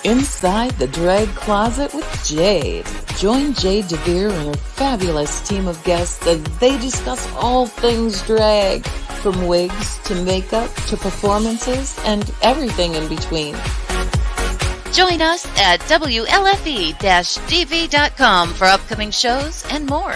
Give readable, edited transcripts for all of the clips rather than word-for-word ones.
Inside the Drag Closet with Jade. Join Jade, DeVere, and her fabulous team of guests as they discuss all things drag, from wigs to makeup to performances and everything in between. Join us at WLFE-DV.com for upcoming shows and more.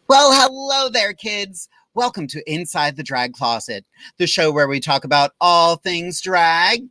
Well, hello there, kids. Welcome to Inside the Drag Closet, the show where we talk about all things drag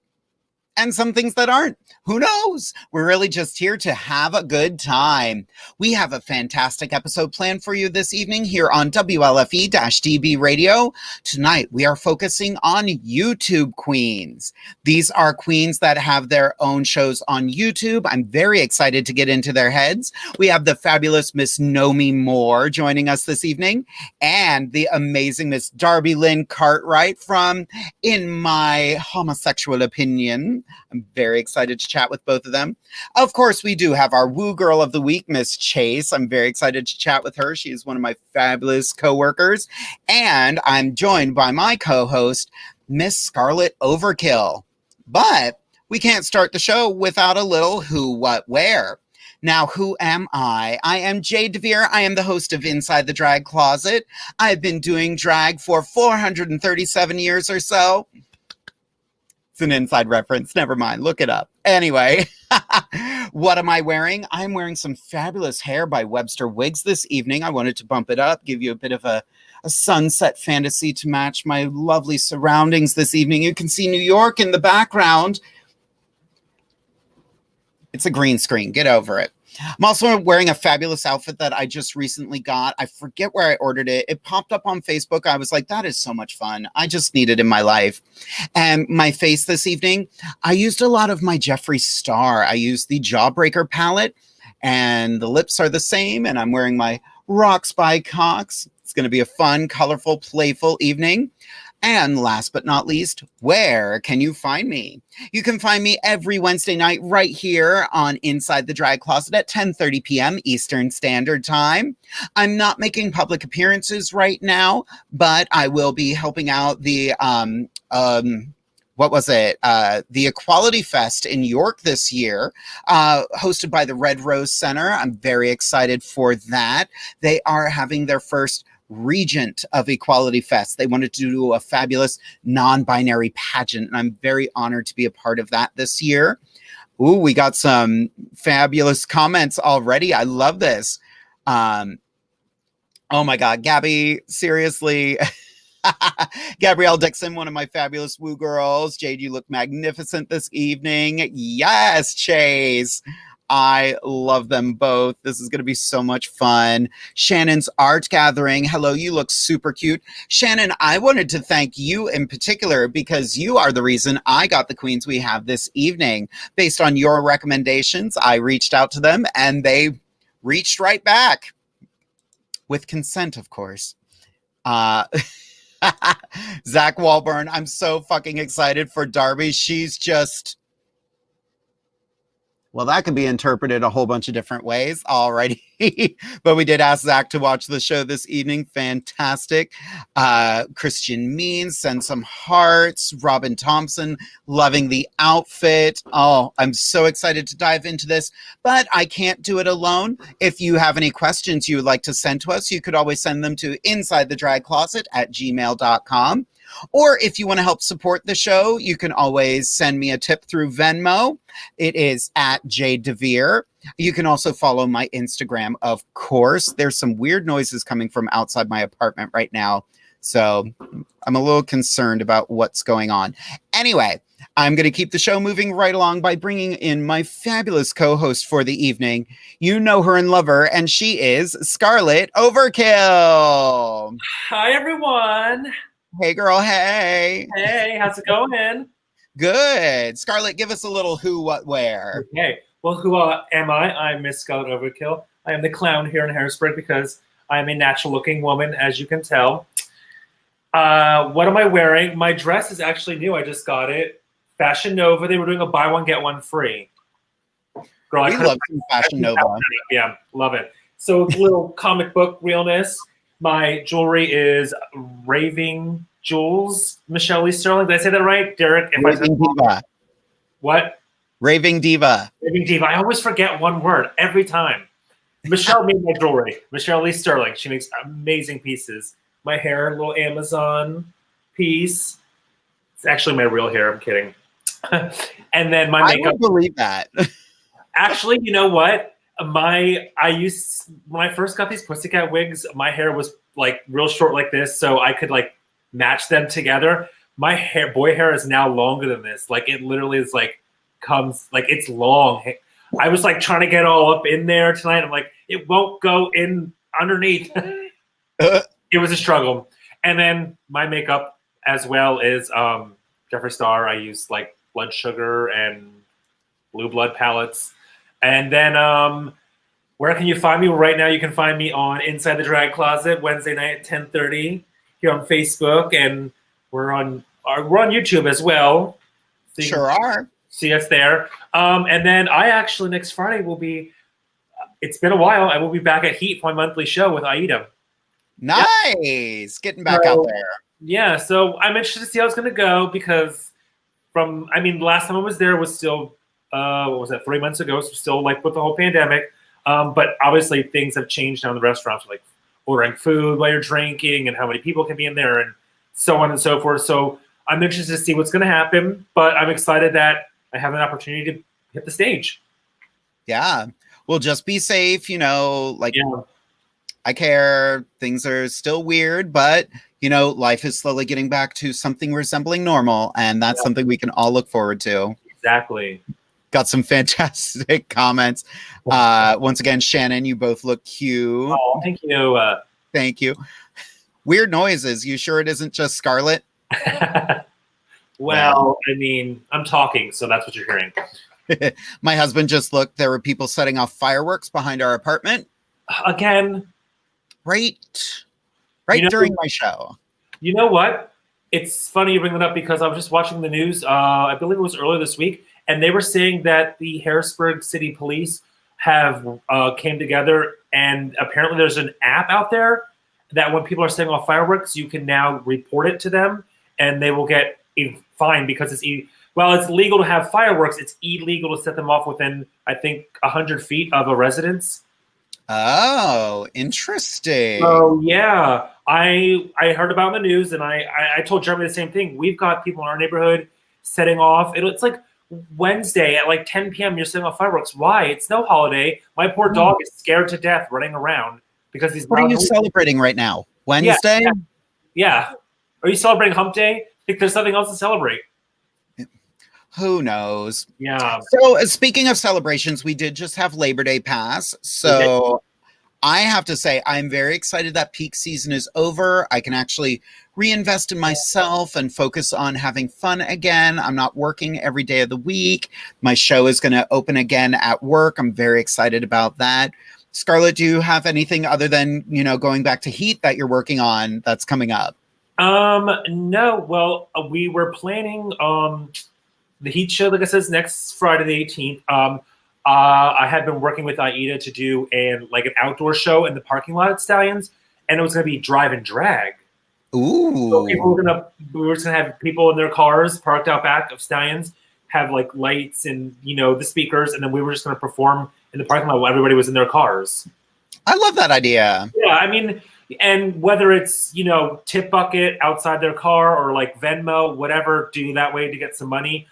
and some things that aren't. Who knows? We're really just here to have a good time. We have a fantastic episode planned for you this evening here on WLFE-DB Radio. Tonight, we are focusing on YouTube queens. These are queens that have their own shows on YouTube. I'm very excited to get into their heads. We have the fabulous Miss NOMI Moore joining us this evening, and the amazing Miss DARBY Cartwright from In My Homosexual Opinion. I'm very excited to chat with both of them. Of course, we do have our Woo Girl of the Week, Miss Chase. I'm very excited to chat with her. She is one of my fabulous co-workers. And I'm joined by my co-host, Miss Scarlet Overkill. But we can't start the show without a little who, what, where. Now, who am I? I am Jade, DeVere. I am the host of Inside the Drag Closet. I've been doing drag for 437 years or so. It's an inside reference. Never mind. Look it up. Anyway, what am I wearing? I'm wearing some fabulous hair by Webster Wigs this evening. I wanted to bump it up, give you a bit of a sunset fantasy to match my lovely surroundings this evening. You can see New York in the background. It's a green screen. Get over it. I'm also wearing a fabulous outfit that I just recently got. I forget where I ordered it. It popped up on Facebook. I was like, that is so much fun. I just need it in my life. And my face this evening, I used a lot of my Jeffree Star. I used the Jawbreaker palette, and the lips are the same. And I'm wearing my Rocks by Cox. It's going to be a fun, colorful, playful evening. And last but not least, where can you find me? You can find me every Wednesday night right here on Inside the Drag Closet at 10:30 p.m. Eastern Standard Time. I'm not making public appearances right now, but I will be helping out the the Equality Fest in York this year, hosted by the Red Rose Center. I'm very excited for that. They are having their first regent of Equality Fest. They wanted to do a fabulous non-binary pageant, and I'm very honored to be a part of that this year. Ooh, we got some fabulous comments already. I love this. Oh my God, Gabby, seriously. Gabrielle Dixon, one of my fabulous Woo girls. Jade, you look magnificent this evening. Yes, Chase. I love them both. This is going to be so much fun. Shannon's Art Gathering. Hello, you look super cute. Shannon, I wanted to thank you in particular because you are the reason I got the queens we have this evening. Based on your recommendations, I reached out to them and they reached right back. With consent, of course. Zach Walburn, I'm so fucking excited for Darby. She's just... Well, that could be interpreted a whole bunch of different ways already. But we did ask Zach to watch the show this evening. Fantastic. Christian Means, send some hearts. Robin Thompson, loving the outfit. Oh, I'm so excited to dive into this. But I can't do it alone. If you have any questions you would like to send to us, you could always send them to insidethedragcloset@gmail.com. Or if you want to help support the show, you can always send me a tip through Venmo. It is at Jade DeVere. You can also follow my Instagram, of course. There's some weird noises coming from outside my apartment right now, so I'm a little concerned about what's going on. Anyway, I'm going to keep the show moving right along by bringing in my fabulous co-host for the evening. You know her and love her, and she is Scarlet Overkill. Hi, everyone. Hey, girl. Hey. Hey, how's it going? Good. Scarlet, give us a little who, what, where. Okay. Well, who am I? I'm Miss Scarlet Overkill. I am the clown here in Harrisburg because I am a natural-looking woman, as you can tell. What am I wearing? My dress is actually new. I just got it. Fashion Nova. They were doing a buy one, get one free. Girl, we love some Fashion Nova. Yeah, love it. So it's a little comic book realness. My jewelry is Raving Jewels, Michelle Lee Sterling. Did I say that right? Derek, if I said Raving Diva. what? Raving Diva. Raving Diva. I always forget one word every time. Michelle made my jewelry. Michelle Lee Sterling. She makes amazing pieces. My hair, a little Amazon piece. It's actually my real hair. I'm kidding. And then my makeup. I don't believe that. Actually, you know what? When I first got these pussycat wigs, my hair was like real short like this, so I could like match them together. My hair, boy hair, is now longer than this. Like it literally is like comes like it's long. I was like trying to get all up in there tonight. I'm like, it won't go in underneath. It was a struggle. And then my makeup as well is Jeffree Star. I use like blood sugar and blue blood palettes. And then where can you find me? Right now you can find me on Inside the Drag Closet Wednesday night at 10:30 here on Facebook, and we're on YouTube as well. So Sure are. See us there. And then I actually next Friday will be. It's been a while. I will be back at Heat for my monthly show with Aida. Nice. Getting back out there. Yeah, so I'm interested to see how it's going to go because the last time I was there was still, what was that, 3 months ago, so still like with the whole pandemic. But obviously things have changed now in the restaurants, like ordering food while you're drinking and how many people can be in there and so on and so forth. So I'm interested to see what's going to happen, but I'm excited that I have an opportunity to hit the stage. Yeah. Well, just be safe, I care. Things are still weird, but life is slowly getting back to something resembling normal, and that's something we can all look forward to. Exactly. Got some fantastic comments. Once again, Shannon, you both look cute. Oh, thank you. Thank you. Weird noises. You sure it isn't just Scarlet? Well, I'm talking, so that's what you're hearing. My husband just looked. There were people setting off fireworks behind our apartment. Again. Right during my show. You know what? It's funny you bring that up because I was just watching the news. I believe it was earlier this week, and they were saying that the Harrisburg City Police have came together, and apparently there's an app out there that when people are setting off fireworks, you can now report it to them, and they will get fined because it's legal to have fireworks. It's illegal to set them off within, I think, 100 feet of a residence. Oh, interesting. So yeah, I heard about the news, and I told Jeremy the same thing. We've got people in our neighborhood setting off. It's like Wednesday at like 10 p.m. You're setting off fireworks. Why? It's no holiday. My poor dog is scared to death running around because he's. What are you celebrating right now? Wednesday? Yeah. Are you celebrating Hump Day? Think there's something else to celebrate. Who knows? Yeah. So speaking of celebrations, we did just have Labor Day pass. So I have to say, I'm very excited that peak season is over. I can actually reinvest in myself and focus on having fun again. I'm not working every day of the week. My show is going to open again at work. I'm very excited about that. Scarlet, do you have anything other than, going back to Heat that you're working on that's coming up? No. Well, we were planning the Heat show, like I said, is next Friday the 18th. I had been working with Aida to do an outdoor show in the parking lot at Stallions, and it was going to be drive and drag. Ooh! So we were just gonna have people in their cars parked out back of Stallions, have like lights and the speakers, and then we were just going to perform in the parking lot while everybody was in their cars. I love that idea. Yeah, and whether it's tip bucket outside their car or like Venmo, whatever, do that way to get some money.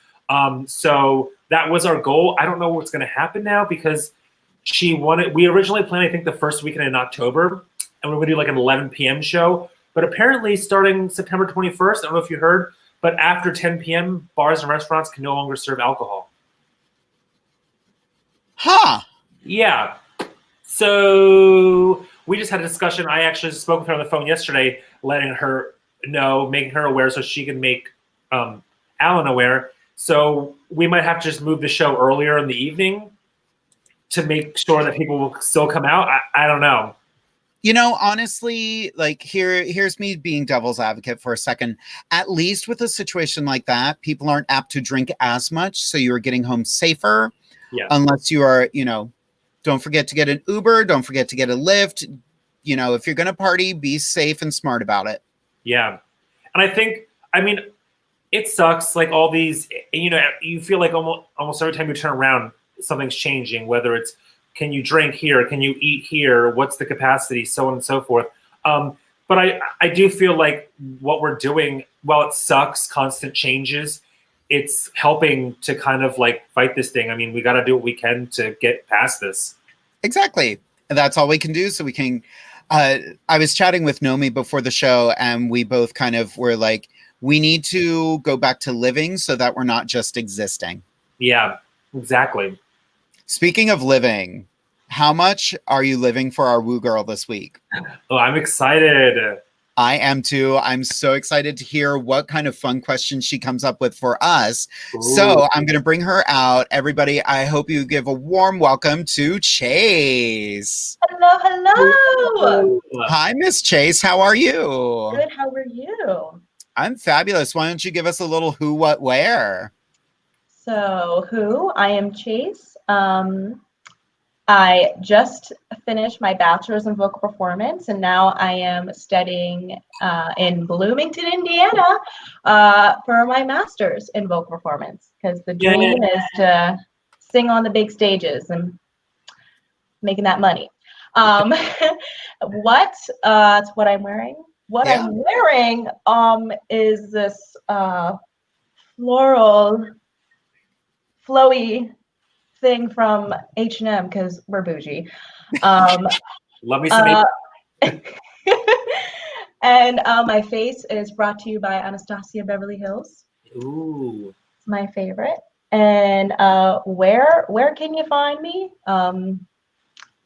So that was our goal. I don't know what's going to happen now because we originally planned, I think, the first weekend in October, and we're going to do like an 11 p.m. show. But apparently starting September 21st, I don't know if you heard, but after 10 p.m., bars and restaurants can no longer serve alcohol. Huh. Yeah. So we just had a discussion. I actually spoke with her on the phone yesterday, letting her know, making her aware so she can make Alan aware. So we might have to just move the show earlier in the evening to make sure that people will still come out. I don't know. Honestly, here's me being devil's advocate for a second. At least with a situation like that, people aren't apt to drink as much, so you're getting home safer. Yeah. Unless you are, don't forget to get an Uber, don't forget to get a Lyft. you know, if you're going to party, be safe and smart about it. Yeah. And I think, I mean, it sucks. Like all these, you know, you feel like almost every time you turn around, something's changing, whether it's, can you drink here? Can you eat here? What's the capacity? So on and so forth. But I do feel like what we're doing, while it sucks, constant changes, it's helping to kind of like fight this thing. I mean, we got to do what we can to get past this. Exactly. And that's all we can do. So we can, I was chatting with NOMI before the show, and we both kind of were like, we need to go back to living so that we're not just existing. Yeah, exactly. Speaking of living, how much are you living for our Woo Girl this week? Oh, I'm excited. I am too. I'm so excited to hear what kind of fun questions she comes up with for us. Ooh. So I'm going to bring her out. Everybody, I hope you give a warm welcome to Chase. Hello. Hi, Miss Chase. How are you? Good. How are you? I'm fabulous. Why don't you give us a little who, what, where? So, I am Chase. I just finished my bachelor's in vocal performance, and now I am studying in Bloomington, Indiana, for my master's in vocal performance, because the dream is to sing on the big stages and making that money. It's what I'm wearing. What I'm wearing is this floral, flowy thing from H&M, because we're bougie. Love me some. And my face is brought to you by Anastasia Beverly Hills. Ooh. It's my favorite. And where can you find me?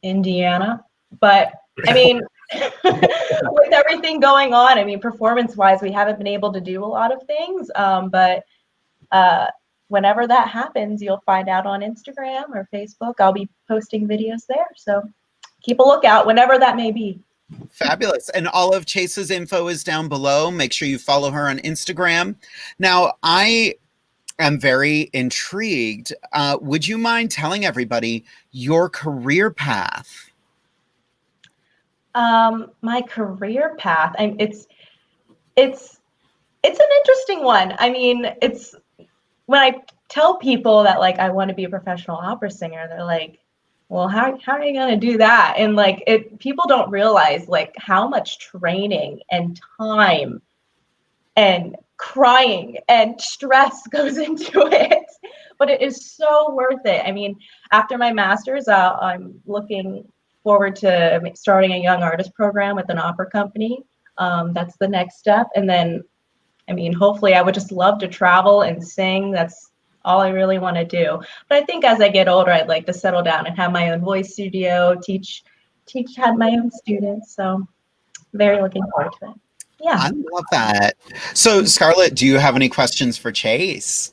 Indiana. But I mean, with everything going on, I mean, performance-wise, we haven't been able to do a lot of things. But whenever that happens, you'll find out on Instagram or Facebook. I'll be posting videos there. So keep a lookout whenever that may be. Fabulous. And all of Chase's info is down below. Make sure you follow her on Instagram. Now, I am very intrigued. Would you mind telling everybody your career path? My career path, it's an interesting one. I mean, it's when I tell people that like I want to be a professional opera singer, they're like, well, how are you going to do that? And like people don't realize like how much training and time and crying and stress goes into it, but it is so worth it. I mean, after my master's, I'm looking forward to starting a young artist program with an opera company. That's the next step. And then, I mean, hopefully I would just love to travel and sing. That's all I really want to do. But I think as I get older, I'd like to settle down and have my own voice studio, have my own students. So very looking forward to it. Yeah. I love that. So Skarlet, do you have any questions for Chase?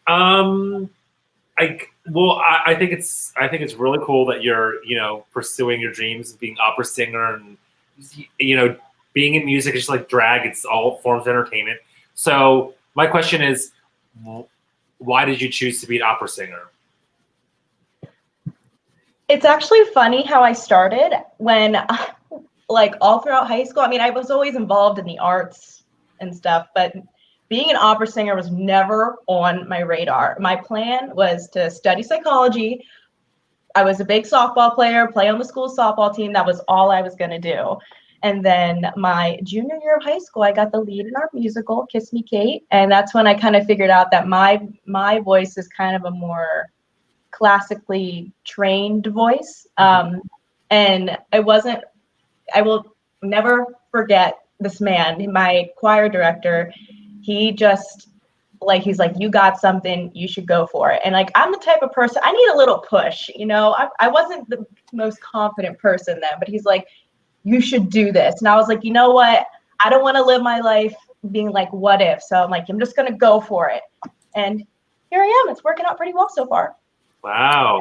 I think it's really cool that you're, you know, pursuing your dreams of being an opera singer, and, you know, being in music is just like drag. It's all forms of entertainment. So my question is, why did you choose to be an opera singer? It's actually funny how I started when, like, all throughout high school. I mean, I was always involved in the arts and stuff, but being an opera singer was never on my radar. My plan was to study psychology. I was a big softball player, play on the school softball team. That was all I was going to do. And then my junior year of high school, I got the lead in our musical, Kiss Me, Kate. And that's when I kind of figured out that my voice is kind of a more classically trained voice. And I will never forget this man, my choir director. He's like, you got something, you should go for it. And like, I'm the type of person, I need a little push, you know. I wasn't the most confident person then, but he's like, you should do this. And I was like, you know what? I don't want to live my life being like, what if? So I'm like, I'm just going to go for it. And here I am. It's working out pretty well so far. Wow.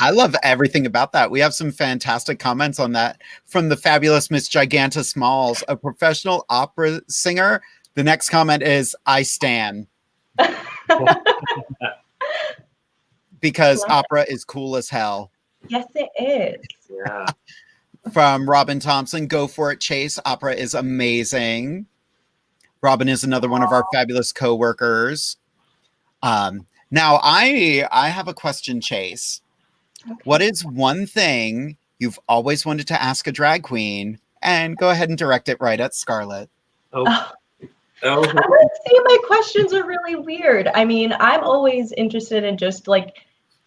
I love everything about that. We have some fantastic comments on that from the fabulous Miss Giganta Smalls, a professional opera singer. The next comment is, I stan. Because opera is cool as hell. Yes, it is. Yeah. From Robin Thompson, go for it, Chase. Opera is amazing. Robin is another one of our fabulous co-workers. Now, I have a question, Chase. Okay. What is one thing you've always wanted to ask a drag queen? And go ahead and direct it right at Skarlet. Oh. I would say my questions are really weird. I mean, I'm always interested in just like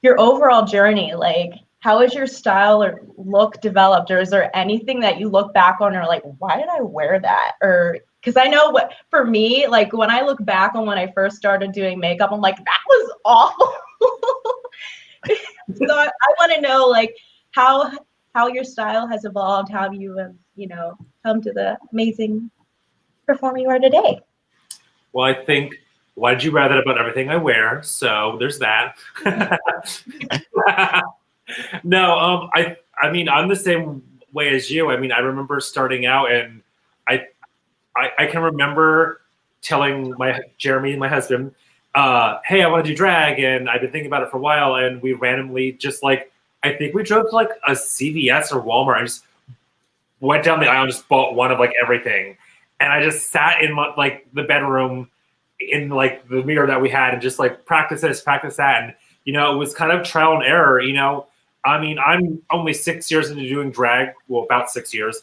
your overall journey. Like, how is your style or look developed? Or is there anything that you look back on or like, why did I wear that? Or because I know what for me, like when I look back on when I first started doing makeup, I'm like, that was awful. So I want to know like how your style has evolved, how you have, come to the amazing performer you are today. Well, I think, why did you write that about everything I wear? So there's that. No, I mean, I'm the same way as you. I mean, I remember starting out and I can remember telling Jeremy, my husband, hey, I want to do drag. And I've been thinking about it for a while. And we randomly just like, I think we drove to like a CVS or Walmart. I just went down the aisle and just bought one of like everything. And I just sat in like the bedroom in like the mirror that we had and just like practice this, practice that. And, it was kind of trial and error, I mean, I'm only 6 years into doing drag. Well, about 6 years.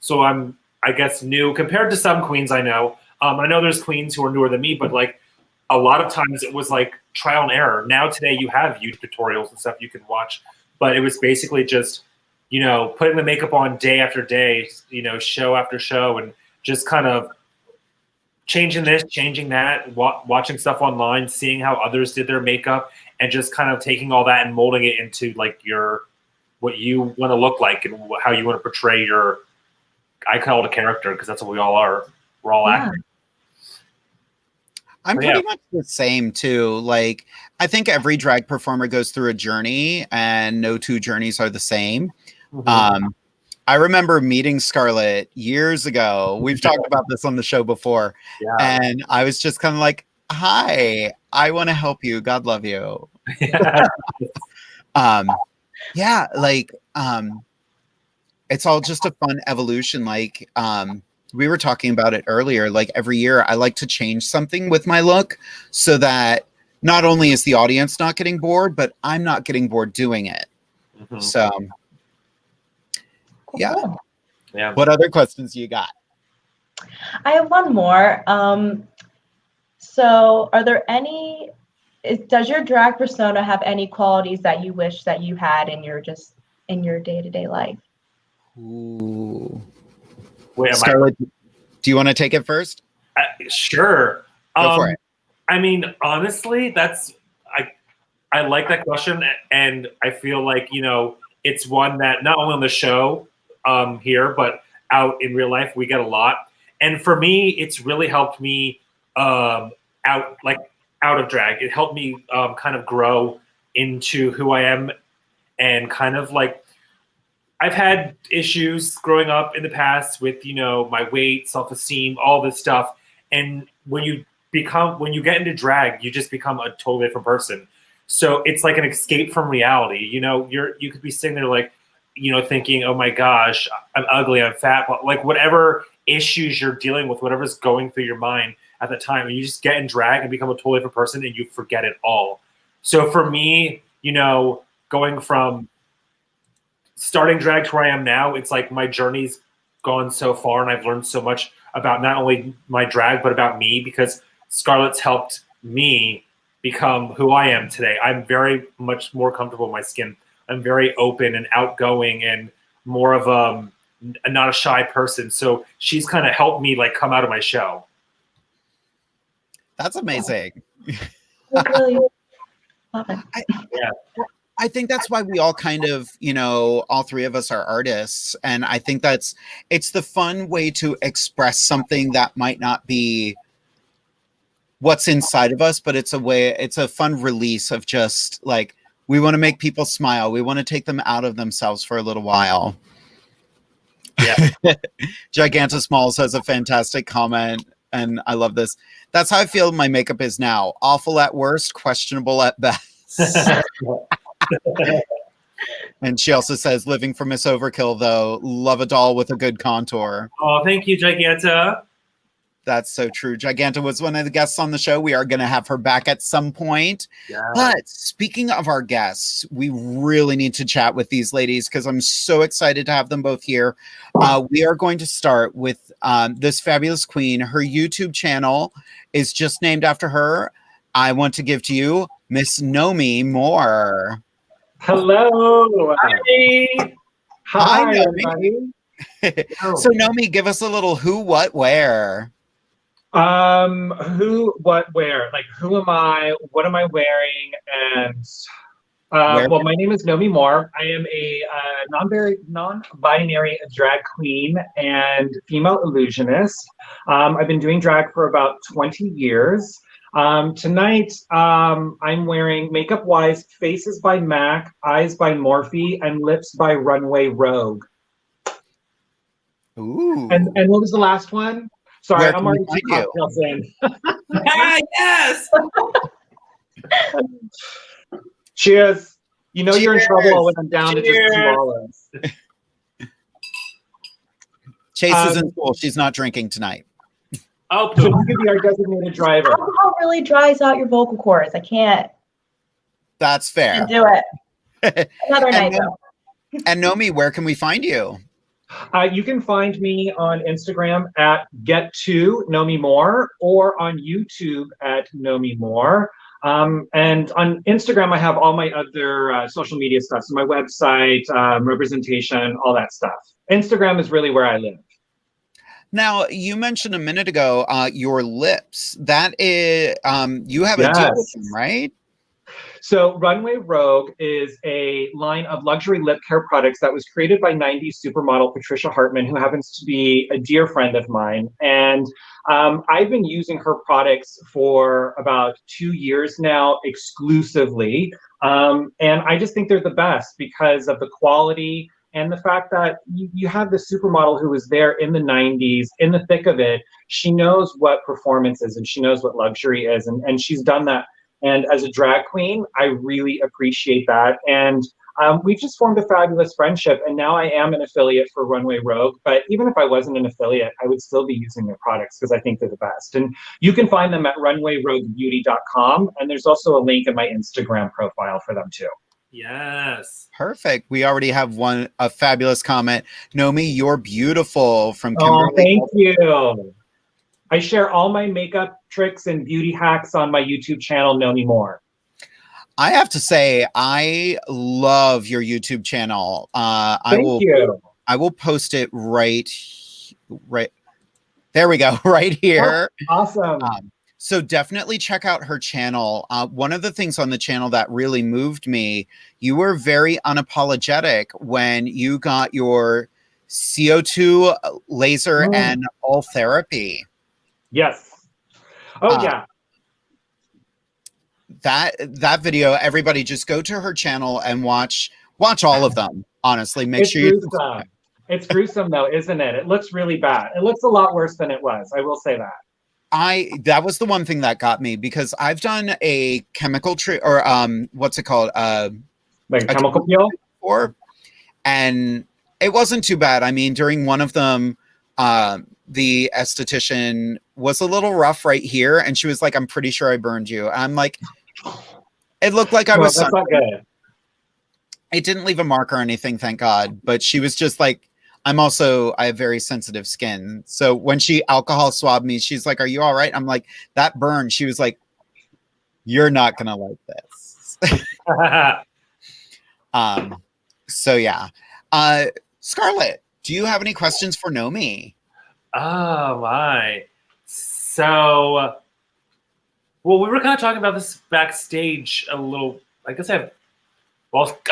So I'm, I guess, new compared to some queens I know. I know there's queens who are newer than me, but like a lot of times it was like trial and error. Now today you have YouTube tutorials and stuff you can watch, but it was basically just, putting the makeup on day after day, show after show, and just kind of changing this, changing that, watching stuff online, seeing how others did their makeup, and just kind of taking all that and molding it into like what you want to look like and how you want to portray your, I call it a character because that's what we all are. We're all actors. I'm pretty much the same too. Like, I think every drag performer goes through a journey and no two journeys are the same. Mm-hmm. I remember meeting Skarlet years ago. We've talked about this on the show before. Yeah. And I was just kind of like, hi, I want to help you. God love you. It's all just a fun evolution. Like, we were talking about it earlier. Like every year I like to change something with my look so that not only is the audience not getting bored, but I'm not getting bored doing it. Mm-hmm. So yeah. Yeah. What other questions you got? I have one more. So are there does your drag persona have any qualities that you wish that you had in your day-to-day life? Ooh. Wait, Skarlet, do you want to take it first? Sure. Go for it. I mean, honestly, I like that question, and I feel like it's one that not only on the show here, but out in real life we get a lot. And for me, it's really helped me out of drag. It helped me kind of grow into who I am, and kind of like I've had issues growing up in the past with my weight, self-esteem, all this stuff. And when you get into drag, you just become a totally different person. So it's like an escape from reality. You could be sitting there like, thinking, oh my gosh, I'm ugly, I'm fat, but like whatever issues you're dealing with, whatever's going through your mind at the time, and you just get in drag and become a totally different person and you forget it all. So for me, going from starting drag to where I am now, it's like my journey's gone so far and I've learned so much about not only my drag, but about me, because Skarlet's helped me become who I am today. I'm very much more comfortable in my skin. I'm very open and outgoing and more of not a shy person. So she's kind of helped me like come out of my shell. That's amazing. Really love it. I think that's why we all kind of, all three of us are artists. And I think it's the fun way to express something that might not be what's inside of us, but it's a fun release of just like, we want to make people smile. We want to take them out of themselves for a little while. Yeah. Gigantus Smalls has a fantastic comment, and I love this. That's how I feel my makeup is now. Awful at worst, questionable at best. And she also says, living for Miss Overkill, though, love a doll with a good contour. Oh, thank you, Giganta. That's so true. Giganta was one of the guests on the show. We are going to have her back at some point. Yeah. But speaking of our guests, we really need to chat with these ladies because I'm so excited to have them both here. We are going to start with this fabulous queen. Her YouTube channel is just named after her. I want to give to you Miss NOMI Moore. Hello. Hi. Hi, NOMI. everybody. So NOMI, give us a little who, what, where. Who, what, where? Like, who am I? What am I wearing? And well, my name is NOMI Moore. I am a non-binary drag queen and female illusionist. I've been doing drag for about 20 years. Tonight, I'm wearing makeup-wise Faces by MAC, Eyes by Morphe, and Lips by Runway Rogue. Ooh. And what was the last one? Sorry, Where I'm can we already two find you? cocktails in. Ah, yes. Cheers. You know you're in Cheers. trouble when I'm down to just Cheers. 2 olives. Chase is in school. She's not drinking tonight. Oh, So poop. you could be our designated driver. Alcohol really dries out your vocal cords. I can't That's fair. do it. Another night then- though. And NOMI, where can we find you? You can find me on Instagram at get2NOMI Moore or on YouTube at NOMI Moore. And on Instagram, I have all my other social media stuff. So my website, representation, all that stuff. Instagram is really where I live. Now, you mentioned a minute ago your lips. That is, you have a deal Yes. with them, right? So Runway Rogue is a line of luxury lip care products that was created by 90s supermodel Patricia Hartman, who happens to be a dear friend of mine. And I've been using her products for about 2 years now exclusively. And I just think they're the best because of the quality and the fact that you have the supermodel who was there in the 90s, in the thick of it. She knows what performance is and she knows what luxury is. And she's done that. And as a drag queen, I really appreciate that. And we've just formed a fabulous friendship. And now I am an affiliate for Runway Rogue. But even if I wasn't an affiliate, I would still be using their products because I think they're the best. And you can find them at runwayroguebeauty.com. And there's also a link in my Instagram profile for them too. Yes. Perfect. We already have a fabulous comment. NOMI, you're beautiful from Oh, Kimberly. thank you. I share all my makeup tricks and beauty hacks on my YouTube channel, NOMI Moore. I have to say, I love your YouTube channel. Thank you. I will post it right. There we go, right here. Awesome. So definitely check out her channel. One of the things on the channel that really moved me, you were very unapologetic when you got your CO2 laser and all therapy. Yes. Oh, yeah. That video, everybody just go to her channel and watch all of them. Honestly, make It's sure you gruesome. It's gruesome though, isn't it? It looks really bad. It looks a lot worse than it was. I will say that. That was the one thing that got me because I've done a chemical or what's it called? Like a chemical peel? Before, and it wasn't too bad. I mean, during one of them, the esthetician was a little rough right here, and she was like, "I'm pretty sure I burned you." And I'm like, it looked like I was. That's not good. It didn't leave a mark or anything, thank God. But she was just like, I have very sensitive skin. So when she alcohol swabbed me, she's like, "Are you all right?" I'm like, "That burn." She was like, "You're not gonna like this." So yeah. Scarlet, do you have any questions for NOMI? Oh my. So, well, we were kind of talking about this backstage a little. I guess I'll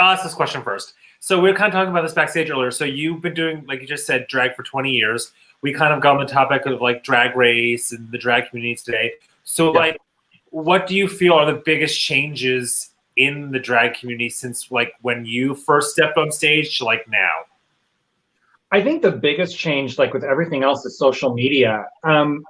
ask this question first. So we were kind of talking about this backstage earlier. So you've been doing, like you just said, drag for 20 years. We kind of got on the topic of like drag race and the drag community today. So like, what do you feel are the biggest changes in the drag community since like when you first stepped on stage to like now? I think the biggest change, like with everything else, is social media. When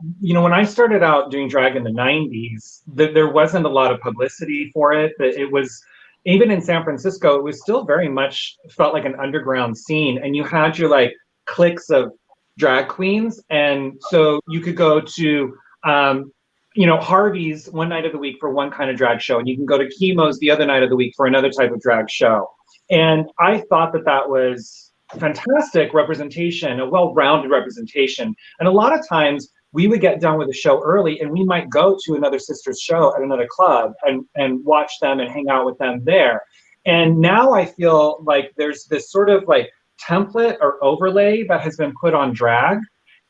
I started out doing drag in the 90s, there wasn't a lot of publicity for it. It was, even in San Francisco, it was still very much felt like an underground scene, and you had your like cliques of drag queens, and so you could go to Harvey's one night of the week for one kind of drag show, and you can go to Chemo's the other night of the week for another type of drag show. And I thought that was fantastic representation, a well-rounded representation. And a lot of times we would get done with the show early, and we might go to another sister's show at another club and watch them and hang out with them there. And now I feel like there's this sort of like template or overlay that has been put on drag.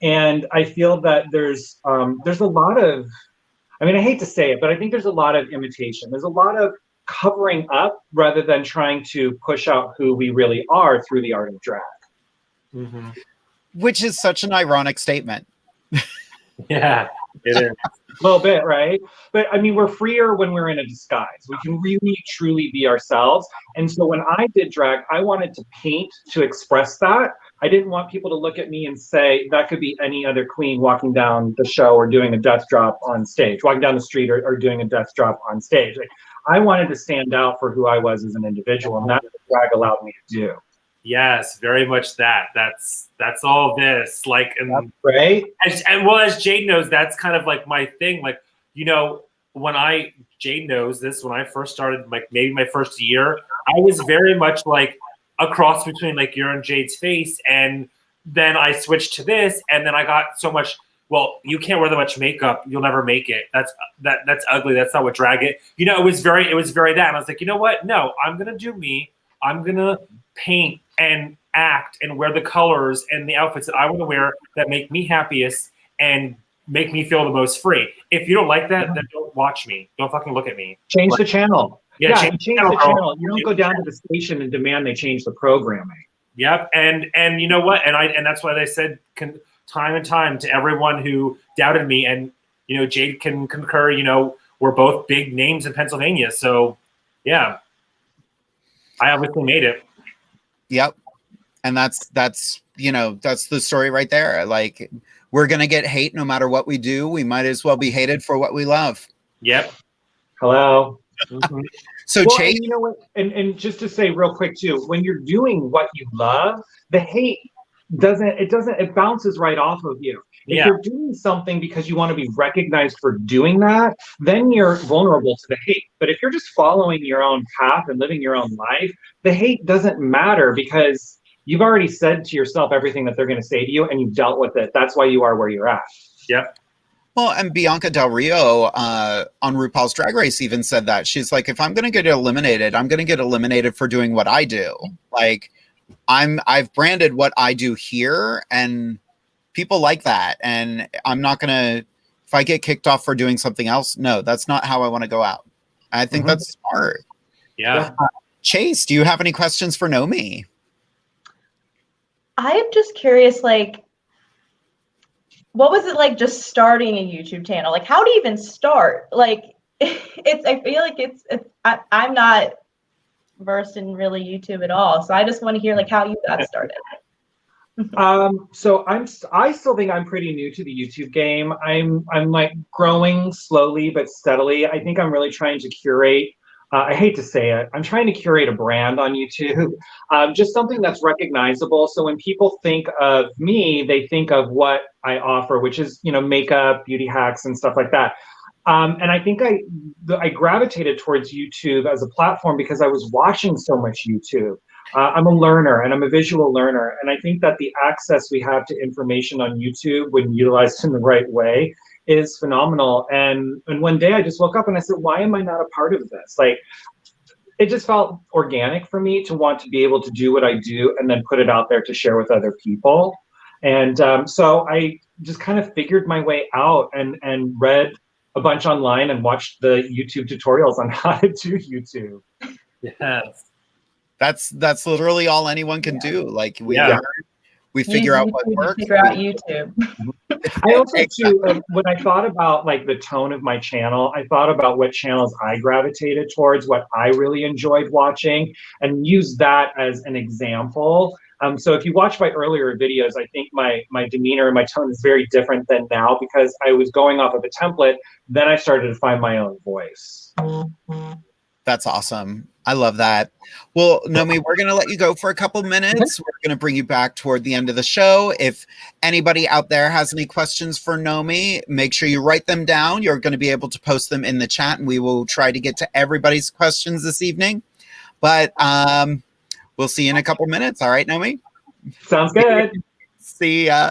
And I feel that there's a lot of, I mean, I hate to say it, but I think there's a lot of imitation. There's a lot of covering up rather than trying to push out who we really are through the art of drag. Mm-hmm. Which is such an ironic statement. Yeah, it is. A little bit, right? But I mean, we're freer when we're in a disguise. We can really, truly be ourselves. And so when I did drag, I wanted to paint to express that. I didn't want people to look at me and say, that could be any other queen walking down the show or doing a death drop on stage, walking down the street or doing a death drop on stage. Like, I wanted to stand out for who I was as an individual, and that's what drag allowed me to do. Yes, very much that. That's all this. Like, and right. And well, as Jade knows, that's kind of like my thing. Like, Jade knows this, when I first started, like maybe my first year, I was very much like a cross between like your and Jade's face. And then I switched to this, and then I got so much, well, you can't wear that much makeup, you'll never make it. That's ugly. That's not what drag it. It was very that. And I was like, you know what? No, I'm gonna do me. I'm gonna paint and act and wear the colors and the outfits that I want to wear that make me happiest and make me feel the most free. If you don't like that, then don't watch me. Don't fucking look at me. Change the channel. Yeah, change the channel. You don't go down to the station and demand they change the programming. Yep, and you know what? And that's why they said time and time to everyone who doubted me, and Jade can concur. We're both big names in Pennsylvania, so yeah, I obviously made it. Yep. And that's the story right there. Like, we're going to get hate no matter what we do. We might as well be hated for what we love. Yep. Hello. Mm-hmm. So well, Jade, and you know what? And just to say real quick too, when you're doing what you love, the hate it bounces right off of you. If you're doing something because you want to be recognized for doing that, then you're vulnerable to the hate. But if you're just following your own path and living your own life, the hate doesn't matter because you've already said to yourself everything that they're going to say to you, and you've dealt with it. That's why you are where you're at. Yep. Well, and Bianca Del Rio on RuPaul's Drag Race even said that. She's like, if I'm going to get eliminated, I'm going to get eliminated for doing what I do. Like, I've branded what I do here, and people like that. And I'm not going to, if I get kicked off for doing something else, no, that's not how I want to go out. I think that's smart. Yeah. Chase, do you have any questions for NOMI? I am just curious, like, what was it like just starting a YouTube channel? Like, how do you even start? Like, I feel like I'm not versed in really YouTube at all. So I just want to hear like how you got started. So I still think I'm pretty new to the YouTube game. I'm like growing slowly but steadily. I think I'm really trying to curate. I hate to say it, I'm trying to curate a brand on YouTube, just something that's recognizable. So when people think of me, they think of what I offer, which is, makeup, beauty hacks, and stuff like that. And I think I gravitated towards YouTube as a platform because I was watching so much YouTube. I'm a learner and I'm a visual learner. And I think that the access we have to information on YouTube when utilized in the right way is phenomenal. And one day I just woke up and I said, why am I not a part of this? Like, it just felt organic for me to want to be able to do what I do and then put it out there to share with other people. And so I just kind of figured my way out and read a bunch online and watched the YouTube tutorials on how to do YouTube. Yes. That's literally all anyone can do. Like we figure out what works. Figure out YouTube. I also too, when I thought about like the tone of my channel, I thought about what channels I gravitated towards, what I really enjoyed watching, and use that as an example. So if you watch my earlier videos, I think my demeanor and my tone is very different than now because I was going off of a template. Then I started to find my own voice. That's awesome. I love that. Well, Nomi, we're going to let you go for a couple minutes. We're going to bring you back toward the end of the show. If anybody out there has any questions for Nomi, make sure you write them down. You're going to be able to post them in the chat, and we will try to get to everybody's questions this evening. But we'll see you in a couple minutes. All right, Nomi? Sounds good. See ya.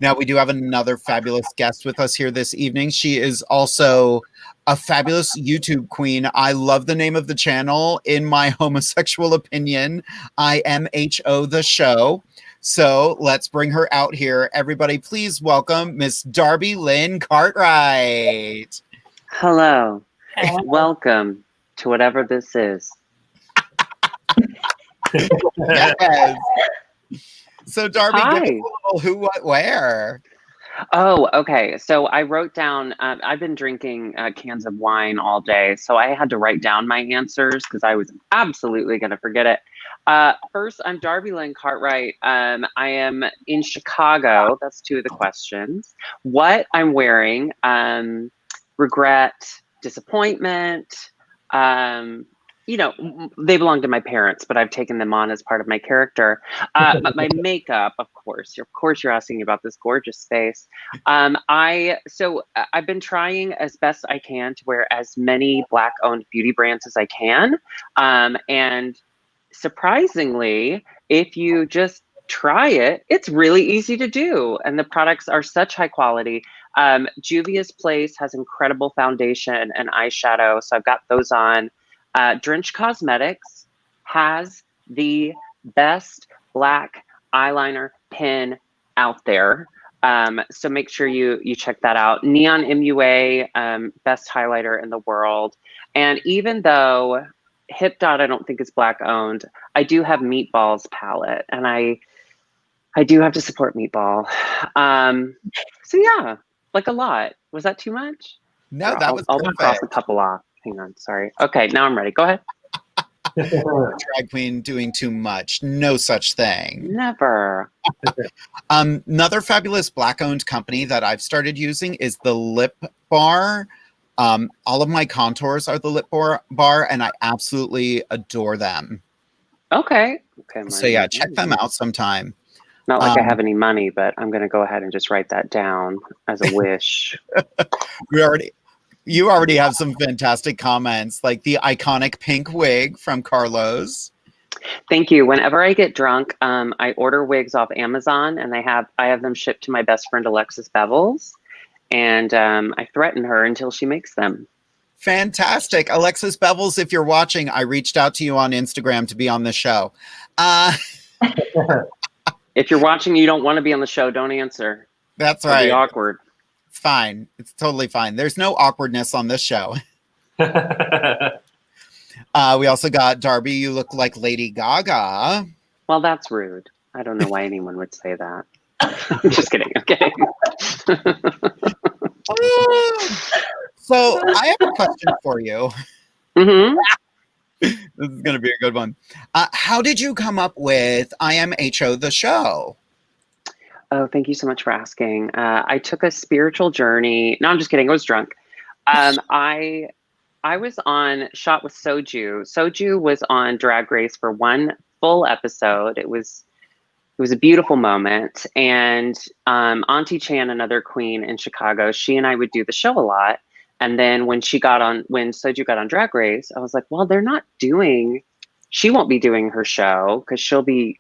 Now, we do have another fabulous guest with us here this evening. She is also a fabulous YouTube queen. I love the name of the channel. In my homosexual opinion, IMHO the show. So let's bring her out here. Everybody, please welcome Miss Staceylynn Cartwright. Hello. Welcome to whatever this is. Yes. So Darby, Hi. give us a little who, what, where. Oh, okay. So I wrote down, I've been drinking cans of wine all day, so I had to write down my answers because I was absolutely going to forget it. First, I'm Staceylynn Cartwright. I am in Chicago. That's two of the questions. What I'm wearing, regret, disappointment, you know, they belong to my parents, but I've taken them on as part of my character. But my makeup, of course, you're asking about this gorgeous face. I've been trying as best I can to wear as many Black-owned beauty brands as I can. And surprisingly, if you just try it, it's really easy to do. And the products are such high quality. Juvia's Place has incredible foundation and eyeshadow, so I've got those on. Drench Cosmetics has the best black eyeliner pen out there. So make sure you check that out. Neon MUA, best highlighter in the world. And even though Hip Dot I don't think is Black owned, I do have Meatball's palette, and I do have to support Meatball. So yeah, like a lot. Was that too much? No, that was I'll perfect. cross a couple off. Hang on, sorry. Okay, now I'm ready. Go ahead. Drag queen doing too much. No such thing. Never. Another fabulous Black-owned company that I've started using is the Lip Bar. All of my contours are the Lip Bar, and I absolutely adore them. Okay. So yeah, check them out sometime. Not like I have any money, but I'm going to go ahead and just write that down as a wish. You already have some fantastic comments, like the iconic pink wig from Carlos. Thank you. Whenever I get drunk, I order wigs off Amazon, and I have them shipped to my best friend Alexis Bevels, and I threaten her until she makes them. Fantastic. Alexis Bevels, if you're watching, I reached out to you on Instagram to be on the show. If you're watching, you don't want to be on the show, don't answer. That's It'll right. be awkward. It's fine. It's totally fine. There's no awkwardness on this show. We also got Darby. You look like Lady Gaga. Well, that's rude. I don't know why anyone would say that. I'm just kidding. I'm kidding. So I have a question for you. Mm-hmm. This is going to be a good one. How did you come up with IMHO the show? Oh, thank you so much for asking. I took a spiritual journey. No, I'm just kidding. I was drunk. I was on Shot with Soju. Soju was on Drag Race for one full episode. It was a beautiful moment. And Auntie Chan, another queen in Chicago, she and I would do the show a lot. And then when Soju got on Drag Race, I was like, well, she won't be doing her show because she'll be,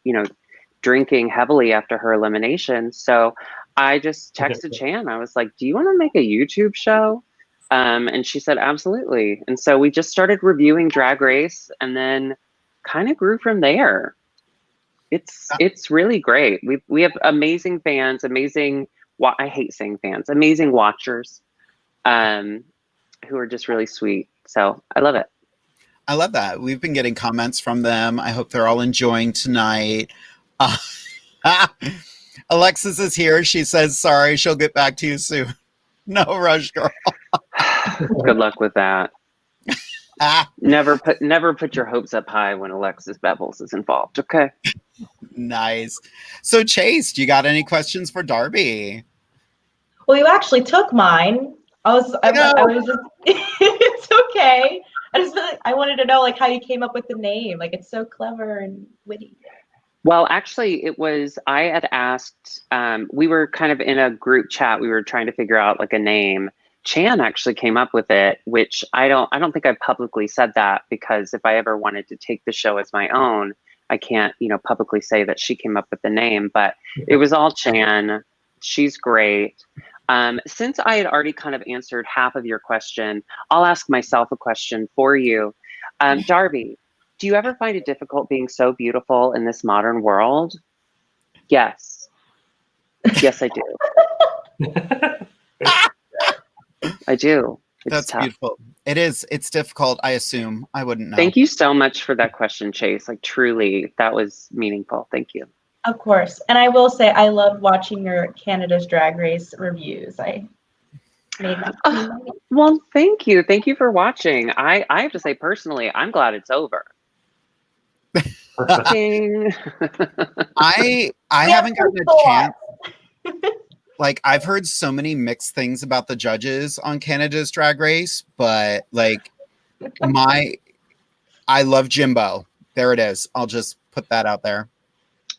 drinking heavily after her elimination. So I just texted Chan. I was like, do you want to make a YouTube show? And she said, absolutely. And so we just started reviewing Drag Race and then kind of grew from there. It's really great. We have amazing fans, I hate saying fans, amazing watchers who are just really sweet. So I love it. I love that. We've been getting comments from them. I hope they're all enjoying tonight. Alexis is here. She says, sorry, she'll get back to you soon. No rush, girl. Good luck with that. Never put your hopes up high when Alexis Bevels is involved. Okay. Nice. So Chase, do you got any questions for Darby? Well, you actually took mine. I was just, it's okay. I wanted to know like how you came up with the name. Like it's so clever and witty. Well, actually, I had asked, we were kind of in a group chat. We were trying to figure out like a name. Chan actually came up with it, which I don't think I've publicly said that, because if I ever wanted to take the show as my own, I can't, publicly say that she came up with the name, but it was all Chan. She's great. Since I had already kind of answered half of your question, I'll ask myself a question for you. Darby, do you ever find it difficult being so beautiful in this modern world? Yes. Yes, I do. I do. That's tough. beautiful. It is. It's difficult, I assume. I wouldn't know. Thank you so much for that question, Chase. Like, truly, that was meaningful. Thank you. Of course. And I will say, I love watching your Canada's Drag Race reviews. I made that. Well, thank you. Thank you for watching. I have to say, personally, I'm glad it's over. Ding. I haven't gotten a chance. Like, I've heard so many mixed things about the judges on Canada's Drag Race, but like I love Jimbo. There it is. I'll just put that out there.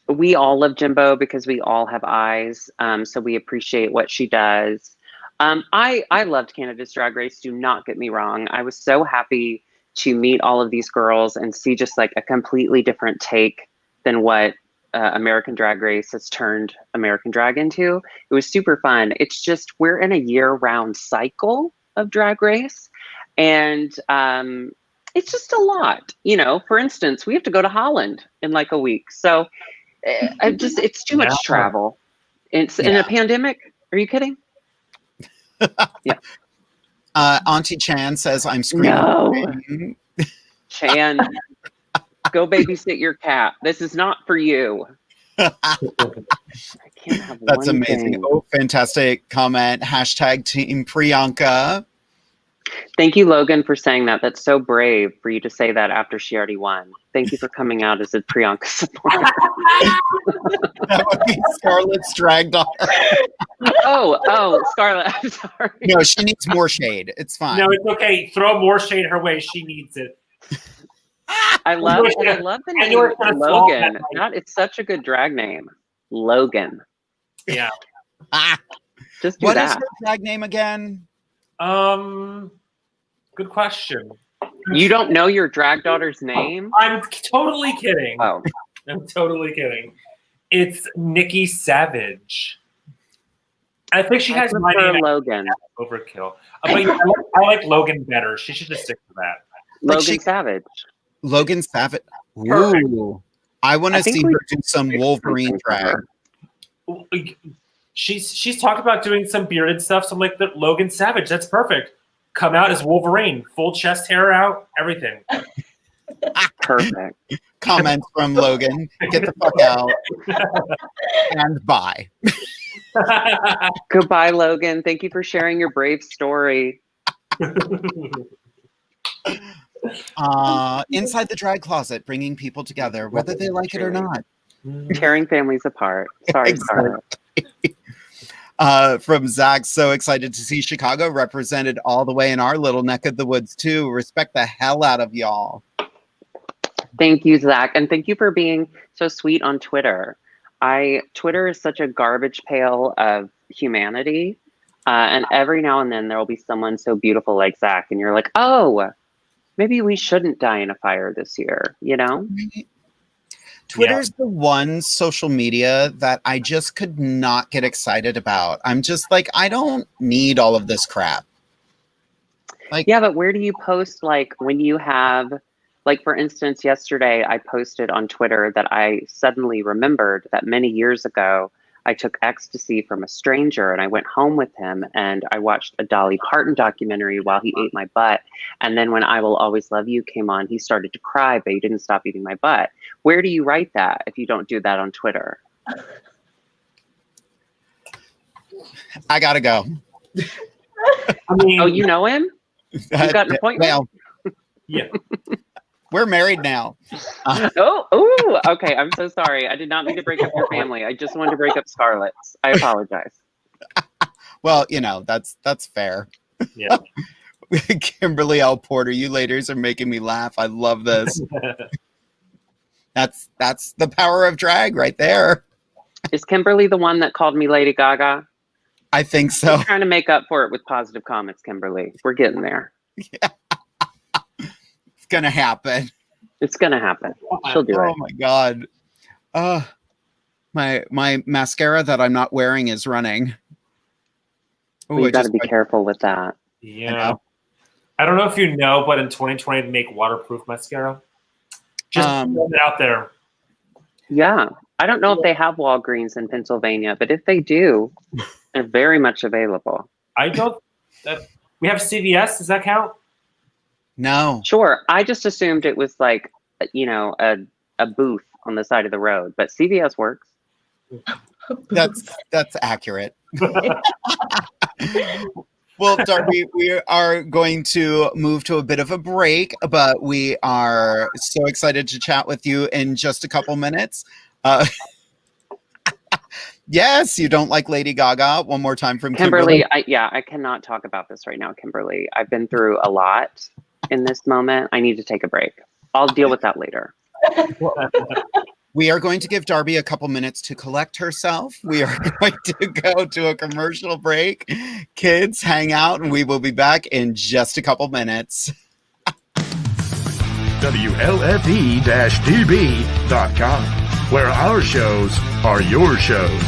We all love Jimbo because we all have eyes. So we appreciate what she does. I loved Canada's Drag Race. Do not get me wrong. I was so happy to meet all of these girls and see just like a completely different take than what American Drag Race has turned American Drag into. It was super fun. It's just, we're in a year-round cycle of Drag Race, and it's just a lot. For instance, we have to go to Holland in like a week. So it's too much travel. It's in a pandemic. Are you kidding? Yeah. Auntie Chan says, I'm screaming. No. Chan, go babysit your cat. This is not for you. I can't have That's one amazing. thing. Oh, fantastic comment. Hashtag Team Priyanka. Thank you, Logan, for saying that. That's so brave for you to say that after she already won. Thank you for coming out as a Priyanka supporter. That would be Scarlet's drag daughter. Oh, Scarlet. I'm sorry. No, she needs more shade. It's fine. No, it's okay. Throw more shade her way. She needs it. I love the name Logan. It's such a good drag name. Logan. Yeah. Just do What that. is her drag name again? Good question. You don't know your drag daughter's name? I'm totally kidding. Oh. I'm totally kidding. It's Nikki Savage. I think she has my name Logan. Overkill. But I like Logan better. She should just stick to that. Logan Savage. Logan Savage. Perfect. Ooh. I want to see her do some Wolverine drag. She's talked about doing some bearded stuff. So I'm like, Logan Savage, that's perfect. Come out as Wolverine, full chest hair out, everything. Perfect. Comments from Logan. Get the fuck out. And bye. Goodbye, Logan. Thank you for sharing your brave story. Inside the drag closet, bringing people together, whether they like it or not. Tearing families apart. Sorry, Skarlet. From Zach, so excited to see Chicago represented all the way in our little neck of the woods too. Respect the hell out of y'all. Thank you, Zach, and thank you for being so sweet on Twitter. Twitter is such a garbage pail of humanity, and every now and then there will be someone so beautiful like Zach, and you're like, oh, maybe we shouldn't die in a fire this year, Twitter's the one social media that I just could not get excited about. I'm just like, I don't need all of this crap. Like, yeah, but where do you post, like, when you have, like, for instance, yesterday I posted on Twitter that I suddenly remembered that many years ago I took ecstasy from a stranger and I went home with him and I watched a Dolly Parton documentary while he ate my butt. And then when I Will Always Love You came on, he started to cry, but he didn't stop eating my butt. Where do you write that if you don't do that on Twitter? I gotta go. I mean, Oh, you know him? You've got an appointment? Well, yeah. we're married now. Oh, okay. I'm so sorry. I did not mean to break up your family. I just wanted to break up Skarlet's. I apologize. Well, that's fair. Yeah. Kimberly L. Porter, you ladies are making me laugh. I love this. That's the power of drag right there. Is Kimberly the one that called me Lady Gaga? I think so. I'm trying to make up for it with positive comments, Kimberly. We're getting there. Yeah. It's gonna happen. It's gonna happen. She'll do it. Oh my god. My mascara that I'm not wearing is running. Well, you got to be careful with that. Yeah. I don't know if you know, but in 2020 they make waterproof mascara. Just put it out there. Yeah. I don't know if they have Walgreens in Pennsylvania, but if they do, they're very much available. I don't. We have CVS. Does that count? No. Sure. I just assumed it was like, you know, a booth on the side of the road, but CVS works. That's accurate. Well, Darby, we are going to move to a bit of a break, but we are so excited to chat with you in just a couple minutes. Yes, you don't like Lady Gaga. One more time from Kimberly. I cannot talk about this right now, Kimberly. I've been through a lot in this moment. I need to take a break. I'll deal with that later. We are going to give Darby a couple minutes to collect herself. We are going to go to a commercial break. Kids, hang out, and we will be back in just a couple minutes. WLFE-DB.com, where our shows are your shows.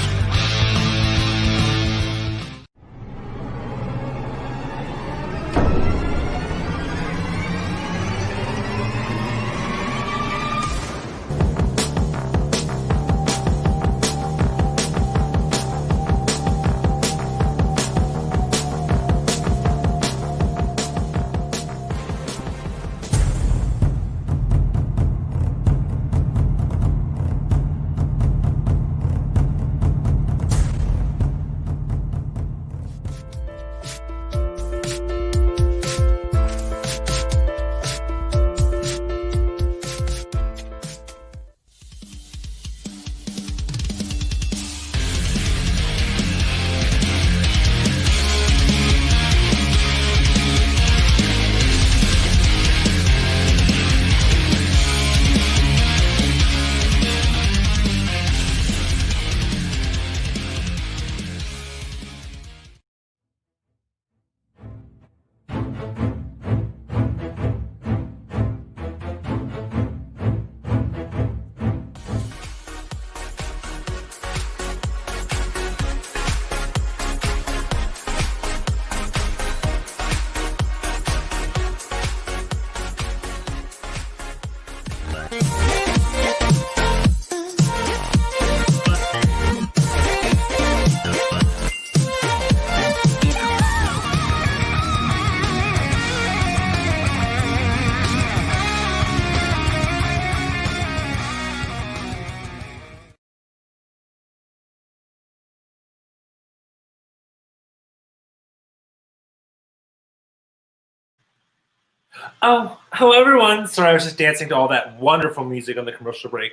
Oh, hello everyone. Sorry, I was just dancing to all that wonderful music on the commercial break.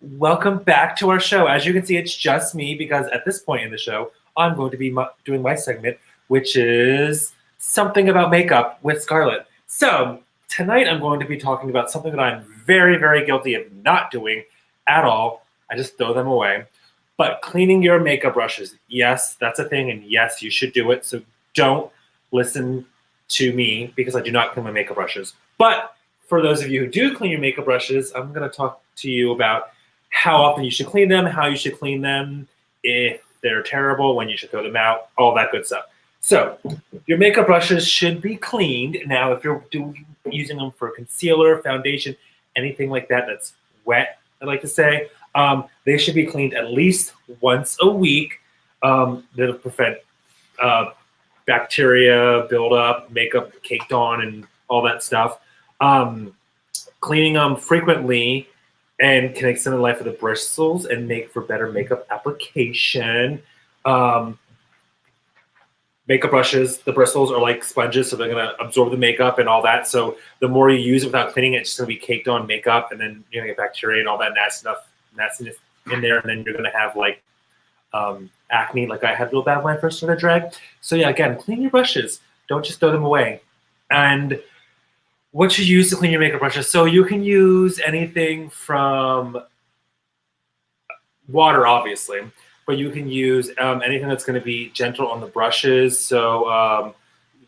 Welcome back to our show. As you can see, it's just me because at this point in the show, I'm going to be doing my segment, which is something about makeup with Scarlet. So tonight I'm going to be talking about something that I'm very, very guilty of not doing at all. I just throw them away. But cleaning your makeup brushes, yes, that's a thing, and yes, you should do it. So don't listen to me because I do not clean my makeup brushes. But for those of you who do clean your makeup brushes, I'm going to talk to you about how often you should clean them, how you should clean them, if they're terrible, when you should throw them out, all that good stuff. So your makeup brushes should be cleaned. Now, if you're using them for concealer, foundation, anything like that that's wet, I like to say, they should be cleaned at least once a week. That'll prevent bacteria buildup, makeup caked on, and all that stuff. Cleaning them frequently and can extend the life of the bristles and make for better makeup application. Makeup brushes, the bristles are like sponges, so they're going to absorb the makeup and all that. So the more you use it without cleaning it, it's just going to be caked on makeup, and then you're going to get bacteria and all that nastiness in there, and then you're going to have like acne, like I had real bad when I first started drag. So yeah, again, clean your brushes. Don't just throw them away. And what you use to clean your makeup brushes. So you can use anything from water, obviously, but you can use anything that's going to be gentle on the brushes. So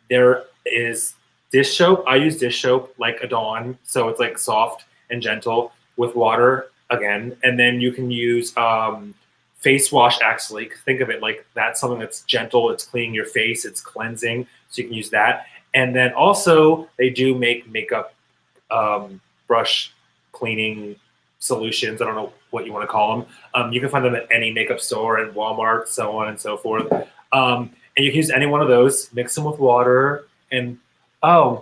there is dish soap. I use dish soap like a Dawn, so it's like soft and gentle with water again. And then you can use face wash. Actually, think of it like that's something that's gentle. It's cleaning your face. It's cleansing, so you can use that. And then also they do make makeup brush cleaning solutions. I don't know what you want to call them. You can find them at any makeup store and Walmart, so on and so forth. And you can use any one of those, mix them with water, and I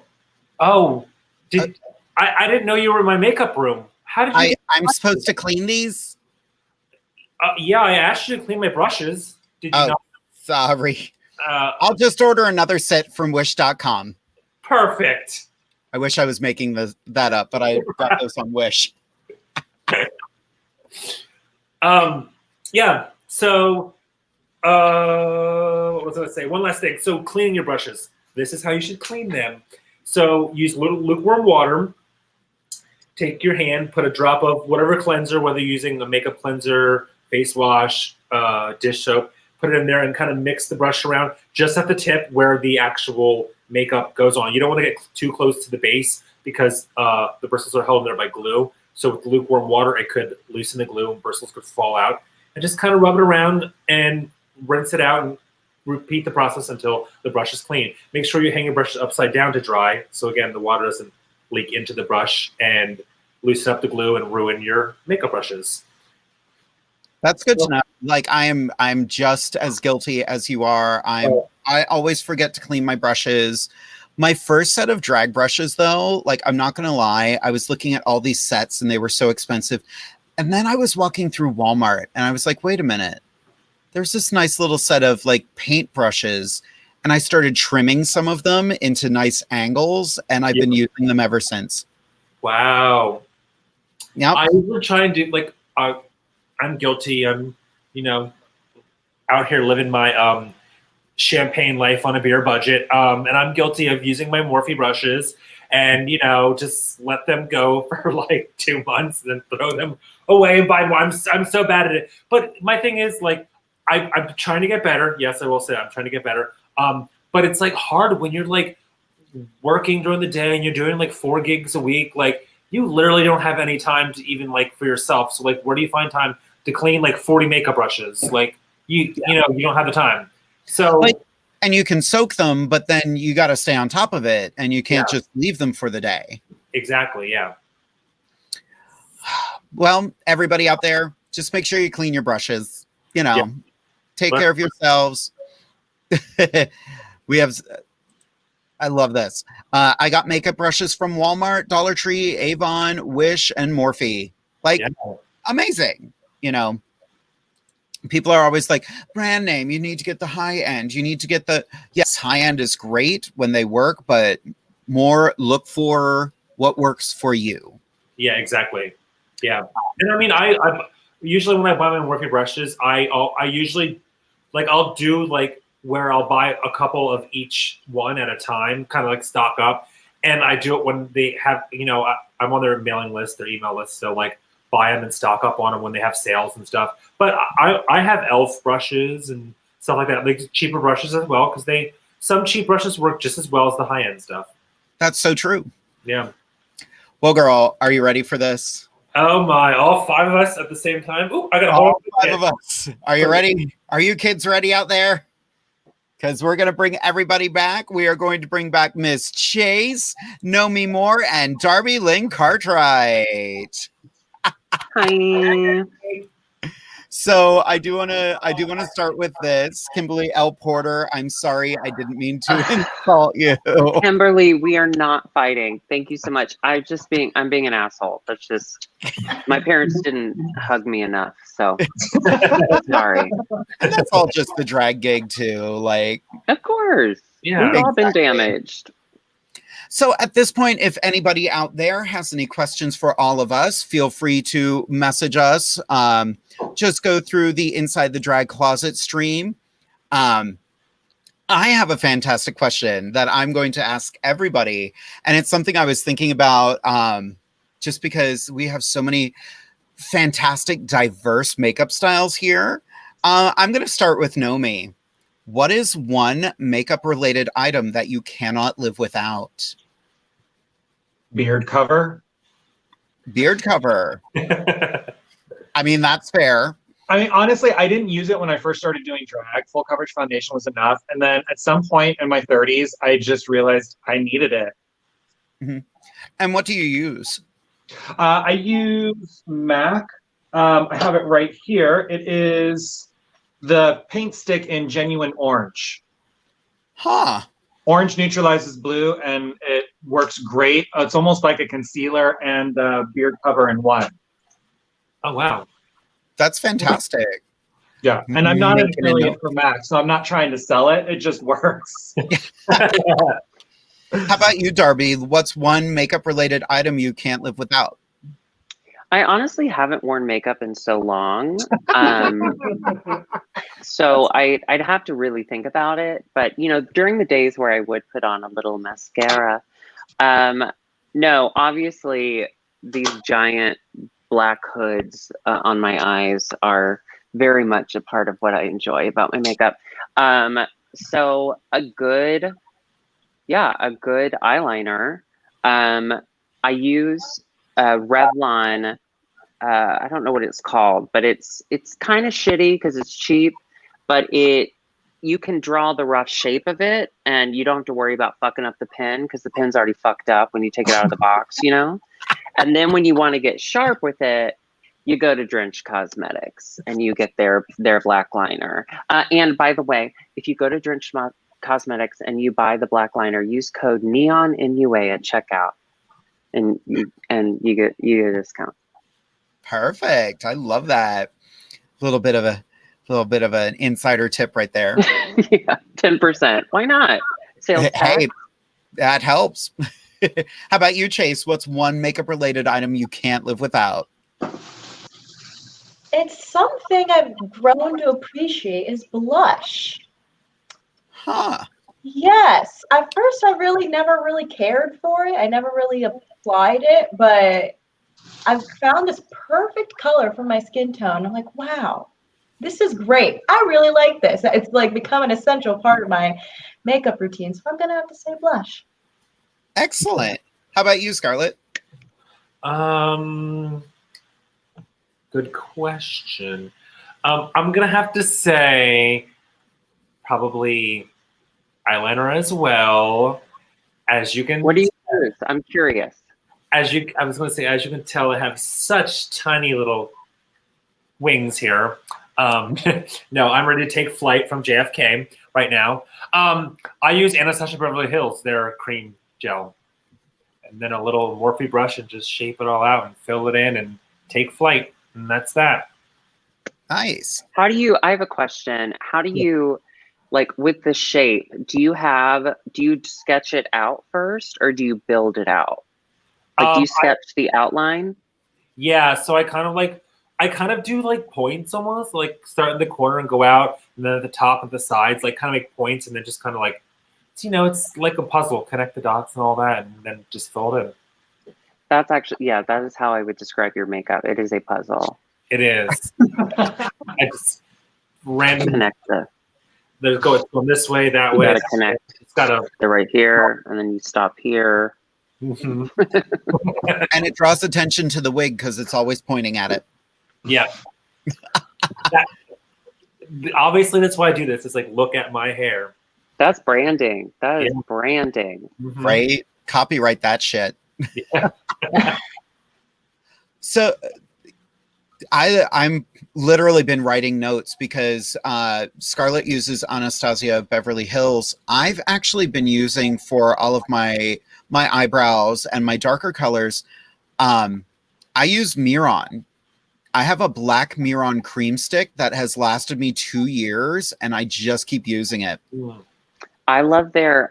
didn't know you were in my makeup room. How did you? I'm supposed to clean these? Yeah, I asked you to clean my brushes. Did you not? Sorry. I'll just order another set from Wish.com. Perfect. I wish I was making that up, but I got those on Wish. Yeah. So, what was I going to say? One last thing. So, cleaning your brushes. This is how you should clean them. So, use a little lukewarm water. Take your hand, put a drop of whatever cleanser, whether you're using a makeup cleanser, face wash, dish soap, put it in there and kind of mix the brush around just at the tip where the actual makeup goes on. You don't want to get too close to the base because the bristles are held in there by glue. So with lukewarm water, it could loosen the glue and bristles could fall out. And just kind of rub it around and rinse it out and repeat the process until the brush is clean. Make sure you hang your brushes upside down to dry. So again, the water doesn't leak into the brush and loosen up the glue and ruin your makeup brushes. That's good to know. Like I'm just as guilty as you are. I always forget to clean my brushes. My first set of drag brushes, though, like I'm not going to lie, I was looking at all these sets and they were so expensive. And then I was walking through Walmart and I was like, wait a minute. There's this nice little set of like paint brushes. And I started trimming some of them into nice angles and I've been using them ever since. Wow. Yeah. I was trying to like, I'm guilty. I'm, out here living my champagne life on a beer budget. And I'm guilty of using my Morphe brushes and, just let them go for like 2 months and then throw them away and buy more. I'm so bad at it. But my thing is like, I'm trying to get better. Yes, I will say I'm trying to get better. But it's like hard when you're like working during the day and you're doing like 4 gigs a week. Like you literally don't have any time to even like for yourself. So like, where do you find time to clean like 40 makeup brushes? Like you don't have the time. So and you can soak them, but then you got to stay on top of it and you can't just leave them for the day. Exactly. Yeah. Well, everybody out there, just make sure you clean your brushes, take care of yourselves. I love this. I got makeup brushes from Walmart, Dollar Tree, Avon, Wish, and Morphe. Like amazing, People are always like, brand name, you need to get the high end. You need to get yes, high end is great when they work, but more look for what works for you. Yeah, exactly. Yeah. And I mean, I usually when I buy my Morphe brushes, I usually like, I'll do like where I'll buy a couple of each one at a time, kind of like stock up. And I do it when they have, I'm on their mailing list, their email list. So like, buy them and stock up on them when they have sales and stuff. But I have e.l.f. brushes and stuff like that, like cheaper brushes as well, because some cheap brushes work just as well as the high-end stuff. That's so true. Yeah. Well, girl, are you ready for this? Oh my, all 5 of us at the same time? Ooh, I got all 5 of us. Are you ready? Are you kids ready out there? Because we're going to bring everybody back. We are going to bring back Miss Chase, NOMI Moore, and Staceylynn Cartwright. Hi. So I do want to start with this. Kimberly L. Porter, I'm sorry, I didn't mean to insult you. Kimberly, we are not fighting. Thank you so much. I'm being an asshole. That's just, my parents didn't hug me enough, so sorry. And that's all just the drag gig too. Like, of course. Yeah. We've all been damaged. So at this point, if anybody out there has any questions for all of us, feel free to message us. Just go through the Inside the Drag Closet stream. I have a fantastic question that I'm going to ask everybody. And it's something I was thinking about just because we have so many fantastic, diverse makeup styles here. I'm going to start with NOMI. What is one makeup-related item that you cannot live without? Beard cover. Beard cover. I mean, that's fair. I mean, honestly, I didn't use it when I first started doing drag. Full coverage foundation was enough. And then at some point in my 30s, I just realized I needed it. Mm-hmm. And what do you use? I use MAC. I have it right here. It is the paint stick in Genuine Orange. Huh. Orange neutralizes blue, and it works great. It's almost like a concealer and beard cover in one. Oh, wow. That's fantastic. Yeah, and I'm not an affiliate for MAC, so I'm not trying to sell it. It just works. How about you, Darby? What's one makeup-related item you can't live without? I honestly haven't worn makeup in so long. So I'd have to really think about it. But, you know, during the days where I would put on a little mascara, no, obviously these giant black hoods on my eyes are very much a part of what I enjoy about my makeup. So a good eyeliner. I use Revlon. I don't know what it's called, but it's kind of shitty because it's cheap, but you can draw the rough shape of it, and you don't have to worry about fucking up the pen because the pen's already fucked up when you take it out of the box, you know? And then when you want to get sharp with it, you go to Drench Cosmetics and you get their black liner. And by the way, if you go to Drench Cosmetics and you buy the black liner, use code NEONNUA at checkout, and you get a discount. Perfect. I love that. A little bit of an insider tip right there. Yeah, 10%. Why not? Sales tax. Hey, that helps. How about you, Chase? What's one makeup-related item you can't live without? It's something I've grown to appreciate is blush. Huh. Yes. At first, I never really cared for it. I never really applied it, but I've found this perfect color for my skin tone. I'm like, wow, this is great. I really like this. It's like become an essential part of my makeup routine. So I'm going to have to say blush. Excellent. How about you, Scarlet? Good question. I'm gonna have to say probably eyeliner as well. As you can, what do you use? I'm curious. I was gonna say, as you can tell, I have such tiny little wings here. No, I'm ready to take flight from JFK right now. I use Anastasia Beverly Hills, their cream gel, and then a little Morphe brush and just shape it all out and fill it in and take flight. And that's that. Nice. I have a question. How do you, like with the shape, do you sketch it out first or do you build it out? Like, do you sketch the outline? Yeah, so I kind of do like points almost, like start in the corner and go out, and then at the top and the sides, like kind of make points, and then just kind of like, you know, it's like a puzzle, connect the dots and all that, and then just fill it in. That's actually, yeah, that is how I would describe your makeup. It is a puzzle. It is. I just randomly connect there's going this way, that way. You gotta connect. It's gotta go right here, and then you stop here. Mm-hmm. And it draws attention to the wig because it's always pointing at it. Yeah. Obviously, that's why I do this. It's like, look at my hair. That's branding. That is branding. Mm-hmm. Right? Copyright that shit. Yeah. So I'm literally been writing notes because Scarlet uses Anastasia Beverly Hills. I've actually been using for all of my eyebrows and my darker colors. I use Miron. I have a black Miron cream stick that has lasted me 2 years, and I just keep using it. I love their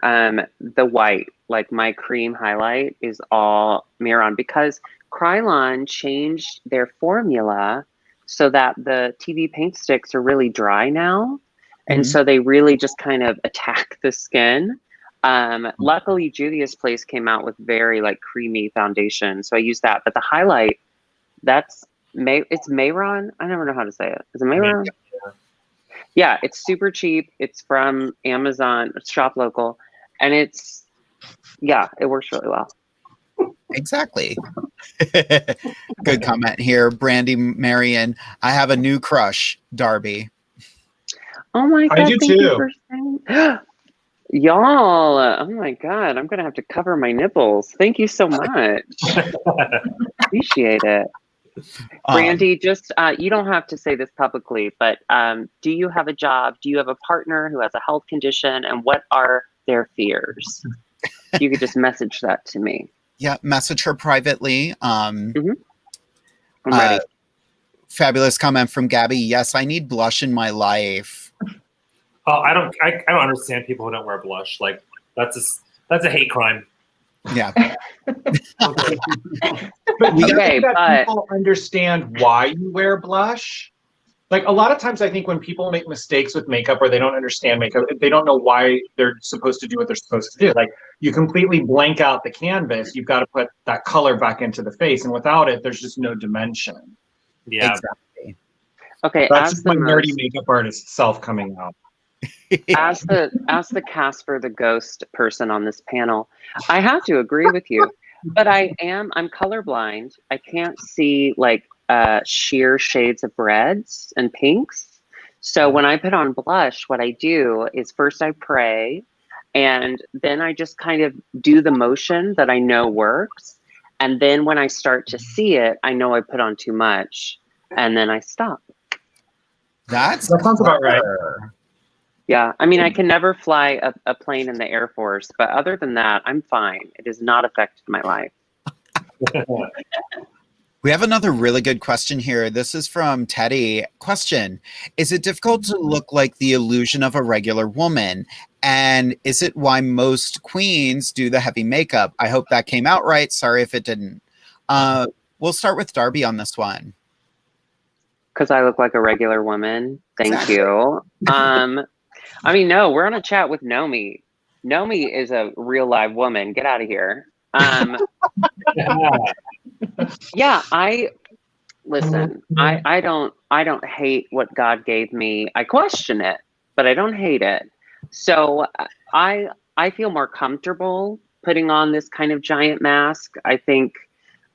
the white, like my cream highlight is all Miron, because Krylon changed their formula so that the TV paint sticks are really dry now. And so they really just kind of attack the skin. Luckily, Juvia's Place came out with very like creamy foundation, so I used that. But the highlight, it's Mayron. I never know how to say it. Is it Mayron? Yeah, it's super cheap. It's from Amazon. It's shop local, and it works really well. Exactly. Good comment here, Brandy Marion. I have a new crush, Darby. Oh my God! I do thank too. you for saying. Y'all, oh my God, I'm gonna have to cover my nipples. Thank you so much. Appreciate it. Brandy, just you don't have to say this publicly, but do you have a job? Do you have a partner who has a health condition? And what are their fears? You could just message that to me. Yeah, message her privately. I'm ready. Fabulous comment from Gabby. Yes, I need blush in my life. Oh, I don't understand people who don't wear blush. Like that's a hate crime. Yeah. But you think that people understand why you wear blush? Like a lot of times I think when people make mistakes with makeup or they don't understand makeup, they don't know why they're supposed to do what they're supposed to do. Like you completely blank out the canvas. You've got to put that color back into the face. And without it, there's just no dimension. Yeah. Exactly. Okay. That's just my nerdy makeup artist self coming out. As the Casper the Ghost person on this panel, I have to agree with you. But I'm colorblind. I can't see like sheer shades of reds and pinks. So when I put on blush, what I do is first I pray, and then I just kind of do the motion that I know works. And then when I start to see it, I know I put on too much, and then I stop. That sounds about right. Yeah, I mean, I can never fly a plane in the Air Force, but other than that, I'm fine. It has not affected my life. We have another really good question here. This is from Teddy. Question: is it difficult to look like the illusion of a regular woman? And is it why most queens do the heavy makeup? I hope that came out right. Sorry if it didn't. We'll start with Darby on this one. Because I look like a regular woman. Thank you. I mean, no, we're on a chat with NOMI. NOMI is a real live woman. Get out of here. Yeah, I don't hate what God gave me. I question it, but I don't hate it. So I feel more comfortable putting on this kind of giant mask. I think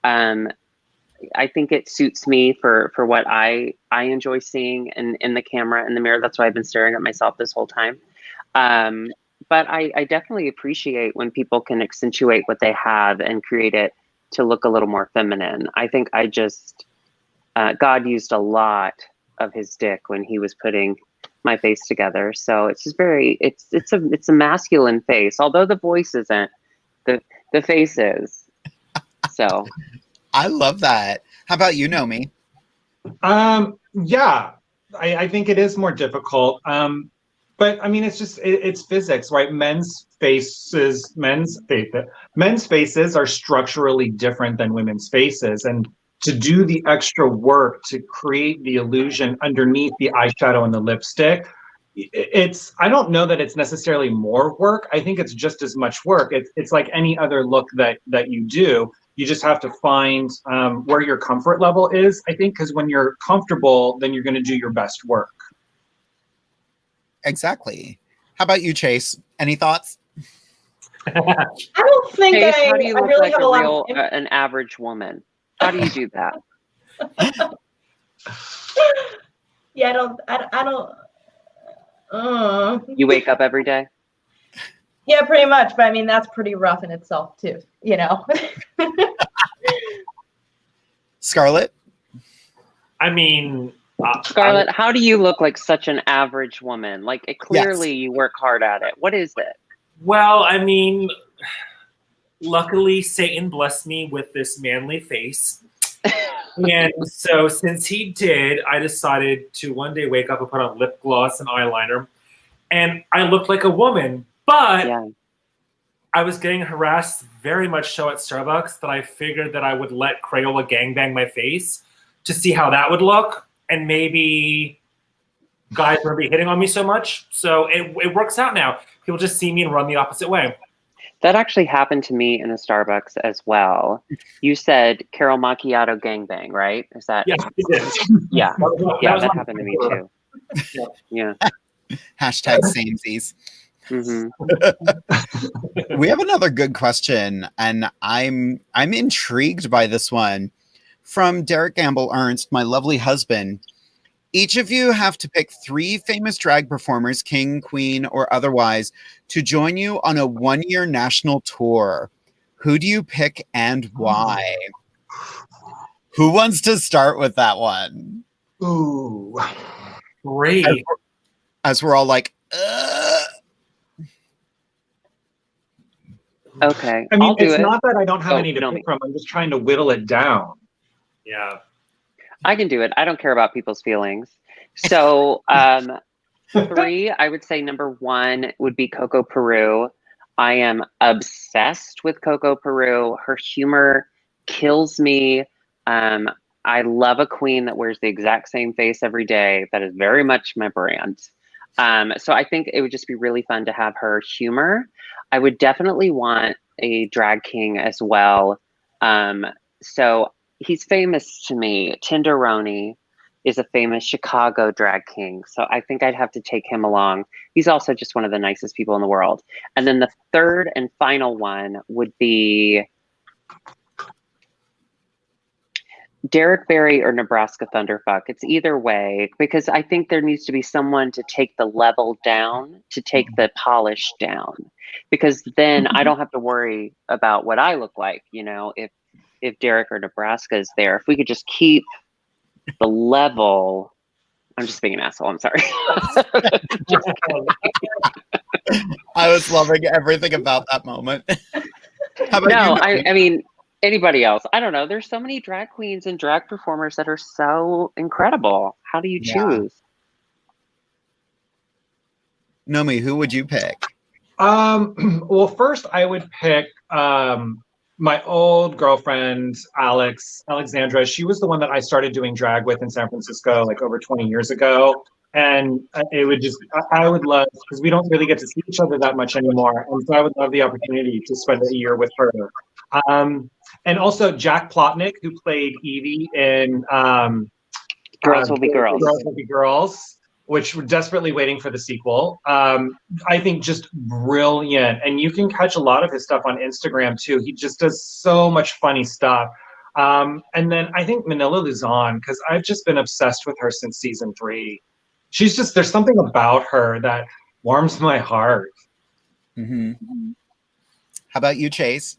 it suits me for what I enjoy seeing in the camera, in the mirror. That's why I've been staring at myself this whole time. But I definitely appreciate when people can accentuate what they have and create it to look a little more feminine. I think God used a lot of his dick when he was putting my face together. So it's just it's a masculine face, although the voice isn't, the face is. So I love that. How about you, NOMI? Yeah, I think it is more difficult. But I mean, it's physics, right? Men's faces are structurally different than women's faces. And to do the extra work to create the illusion underneath the eyeshadow and the lipstick, I don't know that it's necessarily more work. I think it's just as much work. It's like any other look that you do. You just have to find where your comfort level is, I think, because when you're comfortable, then you're going to do your best work. Exactly. How about you, Chase? Any thoughts? I don't think Chase, I how do you look really like have a a lot real, of an average woman? How do you do that? Yeah, I don't. You wake up every day? Yeah, pretty much. But I mean, that's pretty rough in itself too, you know. Scarlet? I mean, Scarlet, how do you look like such an average woman? Like, clearly you work hard at it. What is it? Well, I mean, luckily Satan blessed me with this manly face. And so since he did, I decided to one day wake up and put on lip gloss and eyeliner. And I looked like a woman, but I was getting harassed very much so at Starbucks that I figured that I would let Crayola gangbang my face to see how that would look. And maybe guys are going to be hitting on me so much. So it works out now. People just see me and run the opposite way. That actually happened to me in a Starbucks as well. You said Carol Macchiato gangbang, right? Is that? Yes, it did. Yeah, that my- happened to me too. Yeah. Hashtag samesies. Mm-hmm. We have another good question, and I'm intrigued by this one from Derek Gamble Ernst, my lovely husband. Each of you have to pick 3 famous drag performers, king, queen, or otherwise, to join you on a 1-year national tour. Who do you pick and why? Who wants to start with that one? Ooh. Great. As we're all like, ugh. Okay. I mean, I'll do it's it. not that I don't have any to no, pick from. I'm just trying to whittle it down. Yeah. I can do it. I don't care about people's feelings. So 3, I would say number 1 would be Coco Peru. I am obsessed with Coco Peru. Her humor kills me. I love a queen that wears the exact same face every day. That is very much my brand. So I think it would just be really fun to have her humor. I would definitely want a drag king as well. So he's famous to me. Tenderoni is a famous Chicago drag king. So I think I'd have to take him along. He's also just one of the nicest people in the world. And then the third and final one would be Derek Barry or Nebraska Thunderfuck. It's either way, because I think there needs to be someone to take the level down, to take the polish down, because then I don't have to worry about what I look like, you know, if Derek or Nebraska is there. If we could just keep the level. I'm just being an asshole. I'm sorry. I was loving everything about that moment. How about No, you? I mean, anybody else. I don't know. There's so many drag queens and drag performers that are so incredible. How do you choose? Nomi, who would you pick? Well, first I would pick my old girlfriend, Alexandra. She was the one that I started doing drag with in San Francisco like over 20 years ago. And it would just, I would love, because we don't really get to see each other that much anymore. And so I would love the opportunity to spend a year with her. And also Jack Plotnick, who played Evie in Girls Will Be Girls. Girls Will Be Girls, which we're desperately waiting for the sequel. I think just brilliant. And you can catch a lot of his stuff on Instagram too. He just does so much funny stuff. And then I think Manila Luzon, because I've just been obsessed with her since season 3. She's just, there's something about her that warms my heart. Mm-hmm. How about you, Chase?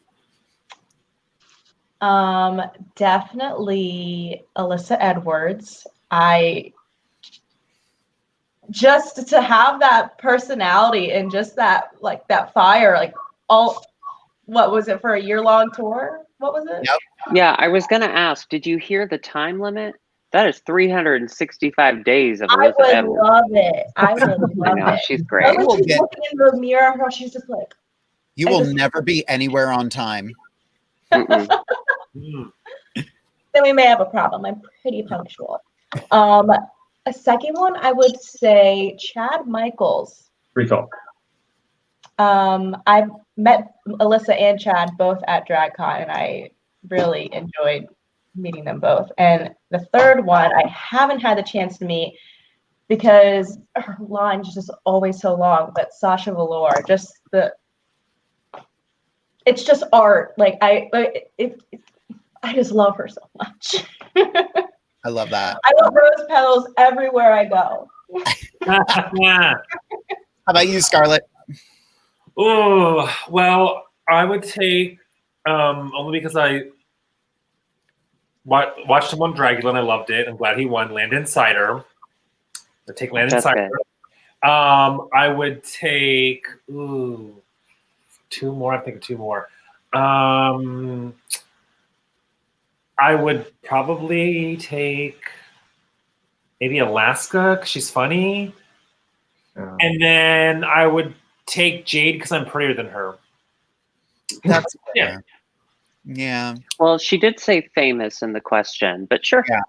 Definitely Alyssa Edwards. Just to have that personality and just that, like, that fire, like, all, what was it, for a year-long tour? What was it? Yep. Yeah, I was going to ask, did you hear the time limit? That is 365 days of Elizabeth I would Edwards. love it. I would love I know, it. she's I great. was just looking in the mirror, how she's just like, You will never be anywhere on time. Mm-mm. then we may have a problem. I'm pretty punctual. A second one, I would say Chad Michaels. Recall. I've met Alyssa and Chad both at DragCon, and I really enjoyed meeting them both. And the third one, I haven't had the chance to meet because her line is just always so long. But Sasha Velour, it's just art. Like I just love her so much. I love that. I want rose petals everywhere I go. How about you, Scarlet? Oh, well, I would take, only because I watched him on Dragula and I loved it. I'm glad he won. Landon Cider. I'd take Landon Cider. I would take, two more. I'm thinking two more. I would probably take maybe Alaska because she's funny. Yeah. And then I would take Jade because I'm prettier than her. That's yeah. Yeah. Well, she did say famous in the question, but sure. Yeah.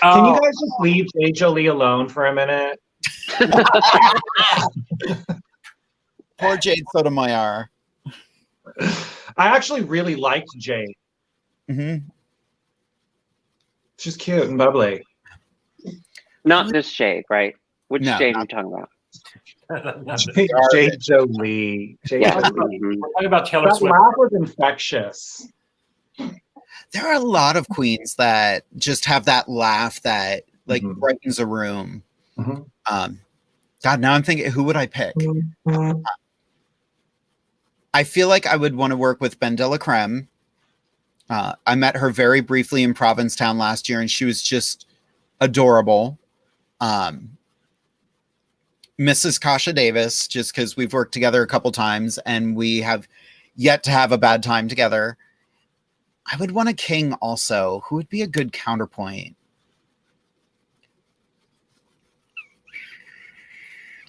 Can you guys just leave Jade Jolie alone for a minute? Poor Jade Sotomayor. I actually really liked Jade. Mm-hmm. She's cute and bubbly. Not this Jade, right? Which No, Jade are you talking about? Jade Jolie. Jade Yeah. Jolie. Mhm. We're talking about Taylor That Swift. laugh was infectious. There are a lot of queens that just have that laugh that like Mhm. brightens a room. Mhm. God, now I'm thinking, who would I pick? I feel like I would want to work with Ben de la Creme. I met her very briefly in Provincetown last year, and she was just adorable. Mrs. Kasha Davis, just because we've worked together a couple times, and we have yet to have a bad time together. I would want a king also. Who would be a good counterpoint?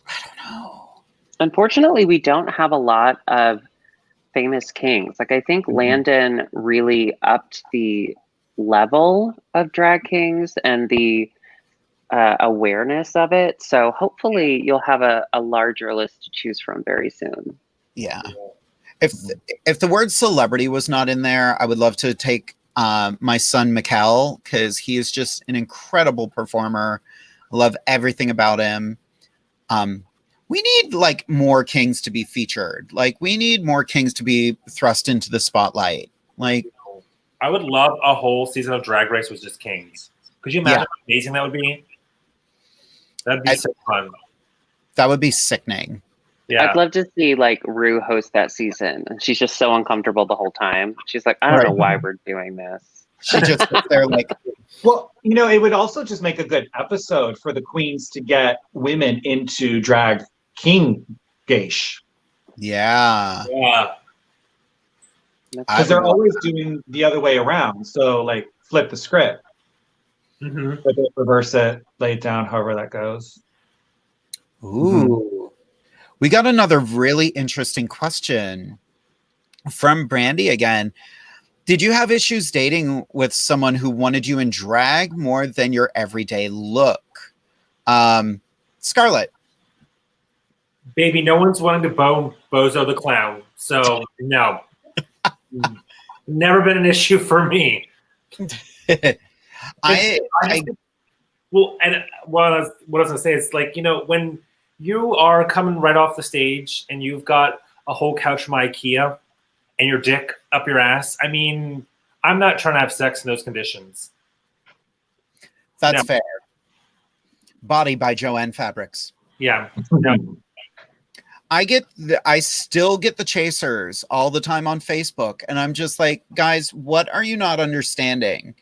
I don't know. Unfortunately, we don't have a lot of famous kings. Like, I think Landon really upped the level of drag kings and the awareness of it. So hopefully you'll have a larger list to choose from very soon. Yeah. If the word celebrity was not in there, I would love to take my son Mikkel, because he is just an incredible performer. I love everything about him. We need like more kings to be featured. Like, we need more kings to be thrust into the spotlight. Like, I would love a whole season of Drag Race with just kings. Could you imagine how amazing that would be? That'd be so fun. that would be sickening. Yeah. I'd love to see like Rue host that season, and she's just so uncomfortable the whole time. She's like, I don't know why we're doing this. She just sits there like, Well, you know, it would also just make a good episode for the queens to get women into drag king-ish. yeah. Yeah. Because they're always doing the other way around. So, like, flip the script. Mm-hmm. Flip it, reverse it, lay it down, however that goes. Ooh. We got another really interesting question from Brandy again. Did you have issues dating with someone who wanted you in drag more than your everyday look? Scarlet. Baby, no one's wanting to bone Bozo the Clown. So, no. Never been an issue for me. Well, and what I was going to say is, like, you know, when you are coming right off the stage and you've got a whole couch from IKEA and your dick up your ass, I mean, I'm not trying to have sex in those conditions. That's No. fair. Body by Joanne Fabrics. Yeah. No. I still get the chasers all the time on Facebook, and I'm just like, guys, what are you not understanding?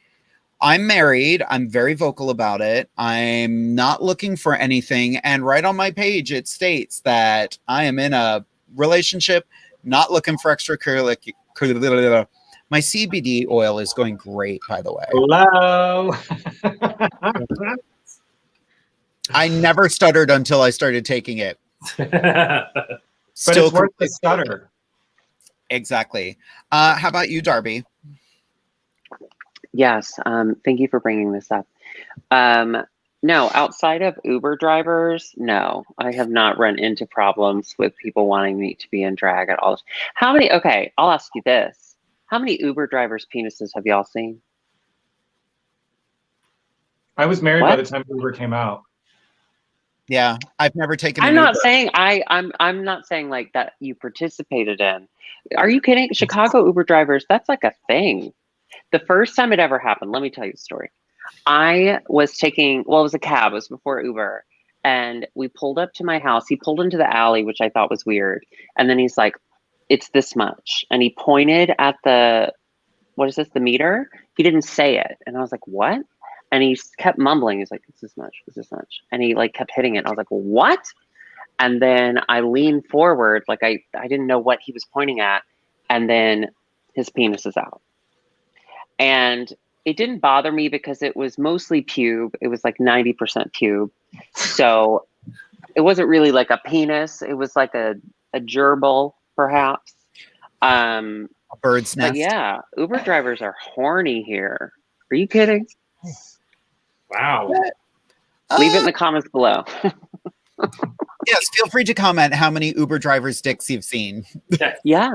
I'm married. I'm very vocal about it. I'm not looking for anything. And right on my page, it states that I am in a relationship, not looking for extracurricular. My CBD oil is going great, by the way. Hello. I never stuttered until I started taking it. But Still it's worth the stutter. Exactly. How about you, Darby? Yes, thank you for bringing this up. No, outside of Uber drivers, no, I have not run into problems with people wanting me to be in drag at all. How many, okay, I'll ask you this. How many Uber drivers' penises have y'all seen? I was married What? by the time Uber came out. Yeah, I've never taken an I'm not Uber. saying I'm not saying like that you participated in. Are you kidding? Chicago Uber drivers, that's like a thing. The first time it ever happened, let me tell you a story. I was taking, well, it was a cab, it was before Uber, and we pulled up to my house. He pulled into the alley, which I thought was weird. And then he's like, it's this much. And he pointed at the, what is this, the meter? He didn't say it. And I was like, what? And he kept mumbling. He's like, it's this much, it's this much. And he like kept hitting it. I was like, what? And then I leaned forward, like I didn't know what he was pointing at. And then his penis is out. And it didn't bother me because it was mostly pube. It was like 90% pube. So it wasn't really like a penis. It was like a gerbil, perhaps. A bird's nest. But yeah, Uber drivers are horny here. Are you kidding? Wow. Leave it in the comments below. Yes, feel free to comment how many Uber drivers' dicks you've seen. Yeah.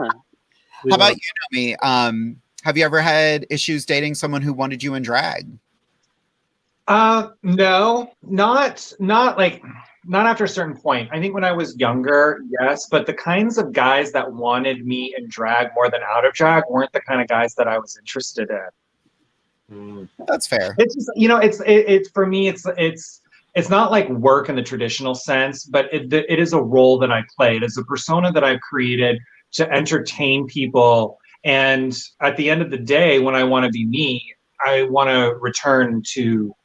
How about you, Nomi? Have you ever had issues dating someone who wanted you in drag? No, not after a certain point. I think when I was younger, yes, but the kinds of guys that wanted me in drag more than out of drag weren't the kind of guys that I was interested in. That's fair. It's just, it's for me, it's not like work in the traditional sense, but it is a role that I play. It is a persona that I've created to entertain people. And at the end of the day, when I want to be me, I want to return to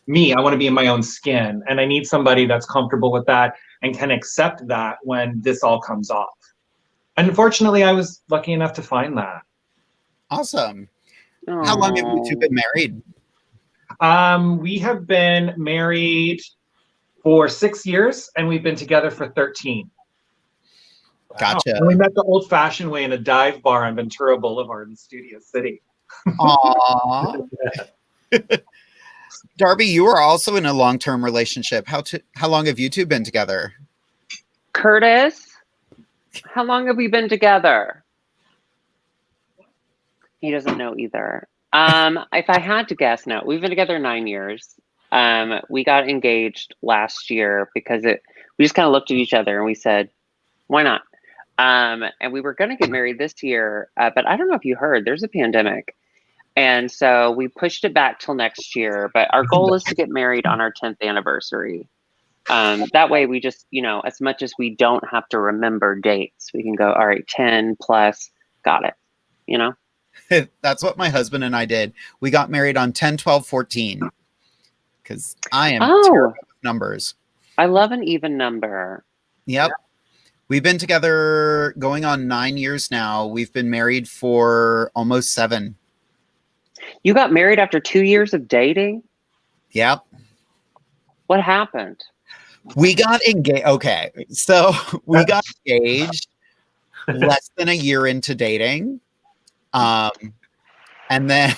me. I want to be in my own skin. And I need somebody that's comfortable with that and can accept that when this all comes off. And unfortunately, I was lucky enough to find that. Awesome. Aww. How long have you two been married? We have been married for 6 years, and we've been together for 13. Gotcha. And we met the old-fashioned way in a dive bar on Ventura Boulevard in Studio City. Aww. Darby, you are also in a long-term relationship. How long have you two been together? Curtis, how long have we been together? He doesn't know either. If I had to guess, no, we've been together 9 years. We got engaged last year because we just kind of looked at each other and we said, why not? And we were going to get married this year, but I don't know if you heard, there's a pandemic. And so we pushed it back till next year. But our goal is to get married on our 10th anniversary. That way we just, as much as we don't have to remember dates, we can go, all right, 10 plus, got it, That's what my husband and I did. We got married on 10, 12, 14. Because I am terrible with numbers. I love an even number. Yep. We've been together going on 9 years now. We've been married for almost 7. You got married after 2 years of dating? Yep. What happened? We got engaged. Okay. So we got engaged less than a year into dating. And then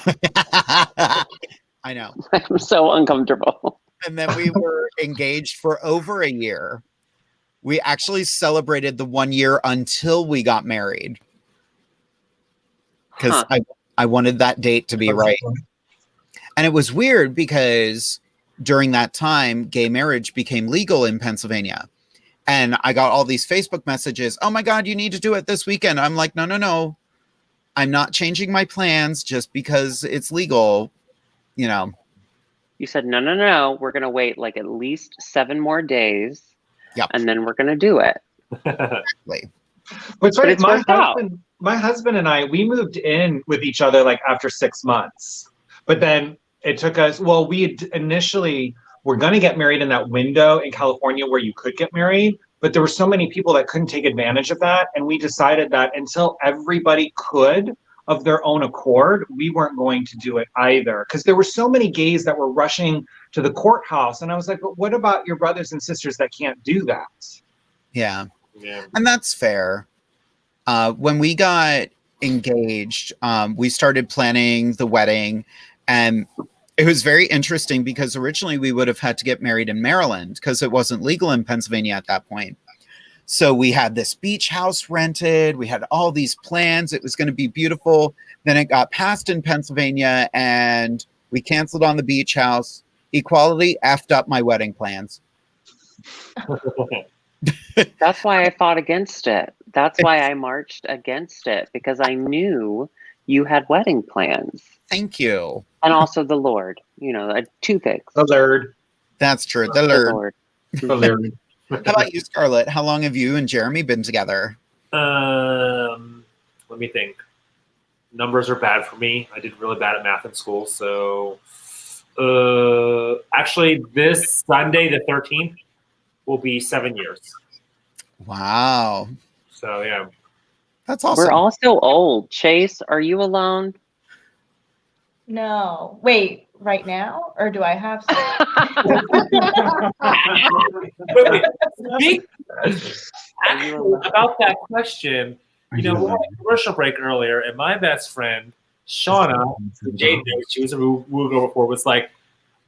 I know. I'm so uncomfortable. And then we were engaged for over a year. We actually celebrated the 1 year until we got married. Because I wanted that date to be right. And it was weird because during that time, gay marriage became legal in Pennsylvania. And I got all these Facebook messages. Oh my God, you need to do it this weekend. I'm like, no. I'm not changing my plans just because it's legal, You said, no. We're going to wait like at least 7 more days. Yep. And then we're going to do it. Exactly. But it's worked out. My husband and I, we moved in with each other like after 6 months. But then it took us, we initially were going to get married in that window in California where you could get married. But there were so many people that couldn't take advantage of that. And we decided that until everybody could of their own accord, we weren't going to do it either. Because there were so many gays that were rushing to the courthouse. And I was like, but what about your brothers and sisters that can't do that? Yeah. And that's fair. When we got engaged, we started planning the wedding. And it was very interesting because originally we would have had to get married in Maryland because it wasn't legal in Pennsylvania at that point. So we had this beach house rented. We had all these plans. It was going to be beautiful. Then it got passed in Pennsylvania and we canceled on the beach house. Equality effed up my wedding plans. That's why I fought against it. That's why I marched against it, because I knew you had wedding plans. Thank you. And also the Lord, 2 things. The Lord. That's true. The Lord. The Lord. How about you, Scarlet? How long have you and Jeremy been together? Let me think. Numbers are bad for me. I did really bad at math in school. So actually this Sunday, the 13th, will be 7 years. Wow. So yeah. That's awesome. We're all so old. Chase, are you alone? No. Wait, right now? Or do I have wait. Actually, about that question, we had a commercial break earlier, and my best friend, Shauna, who Jade knows, she was a movie girl before, was like,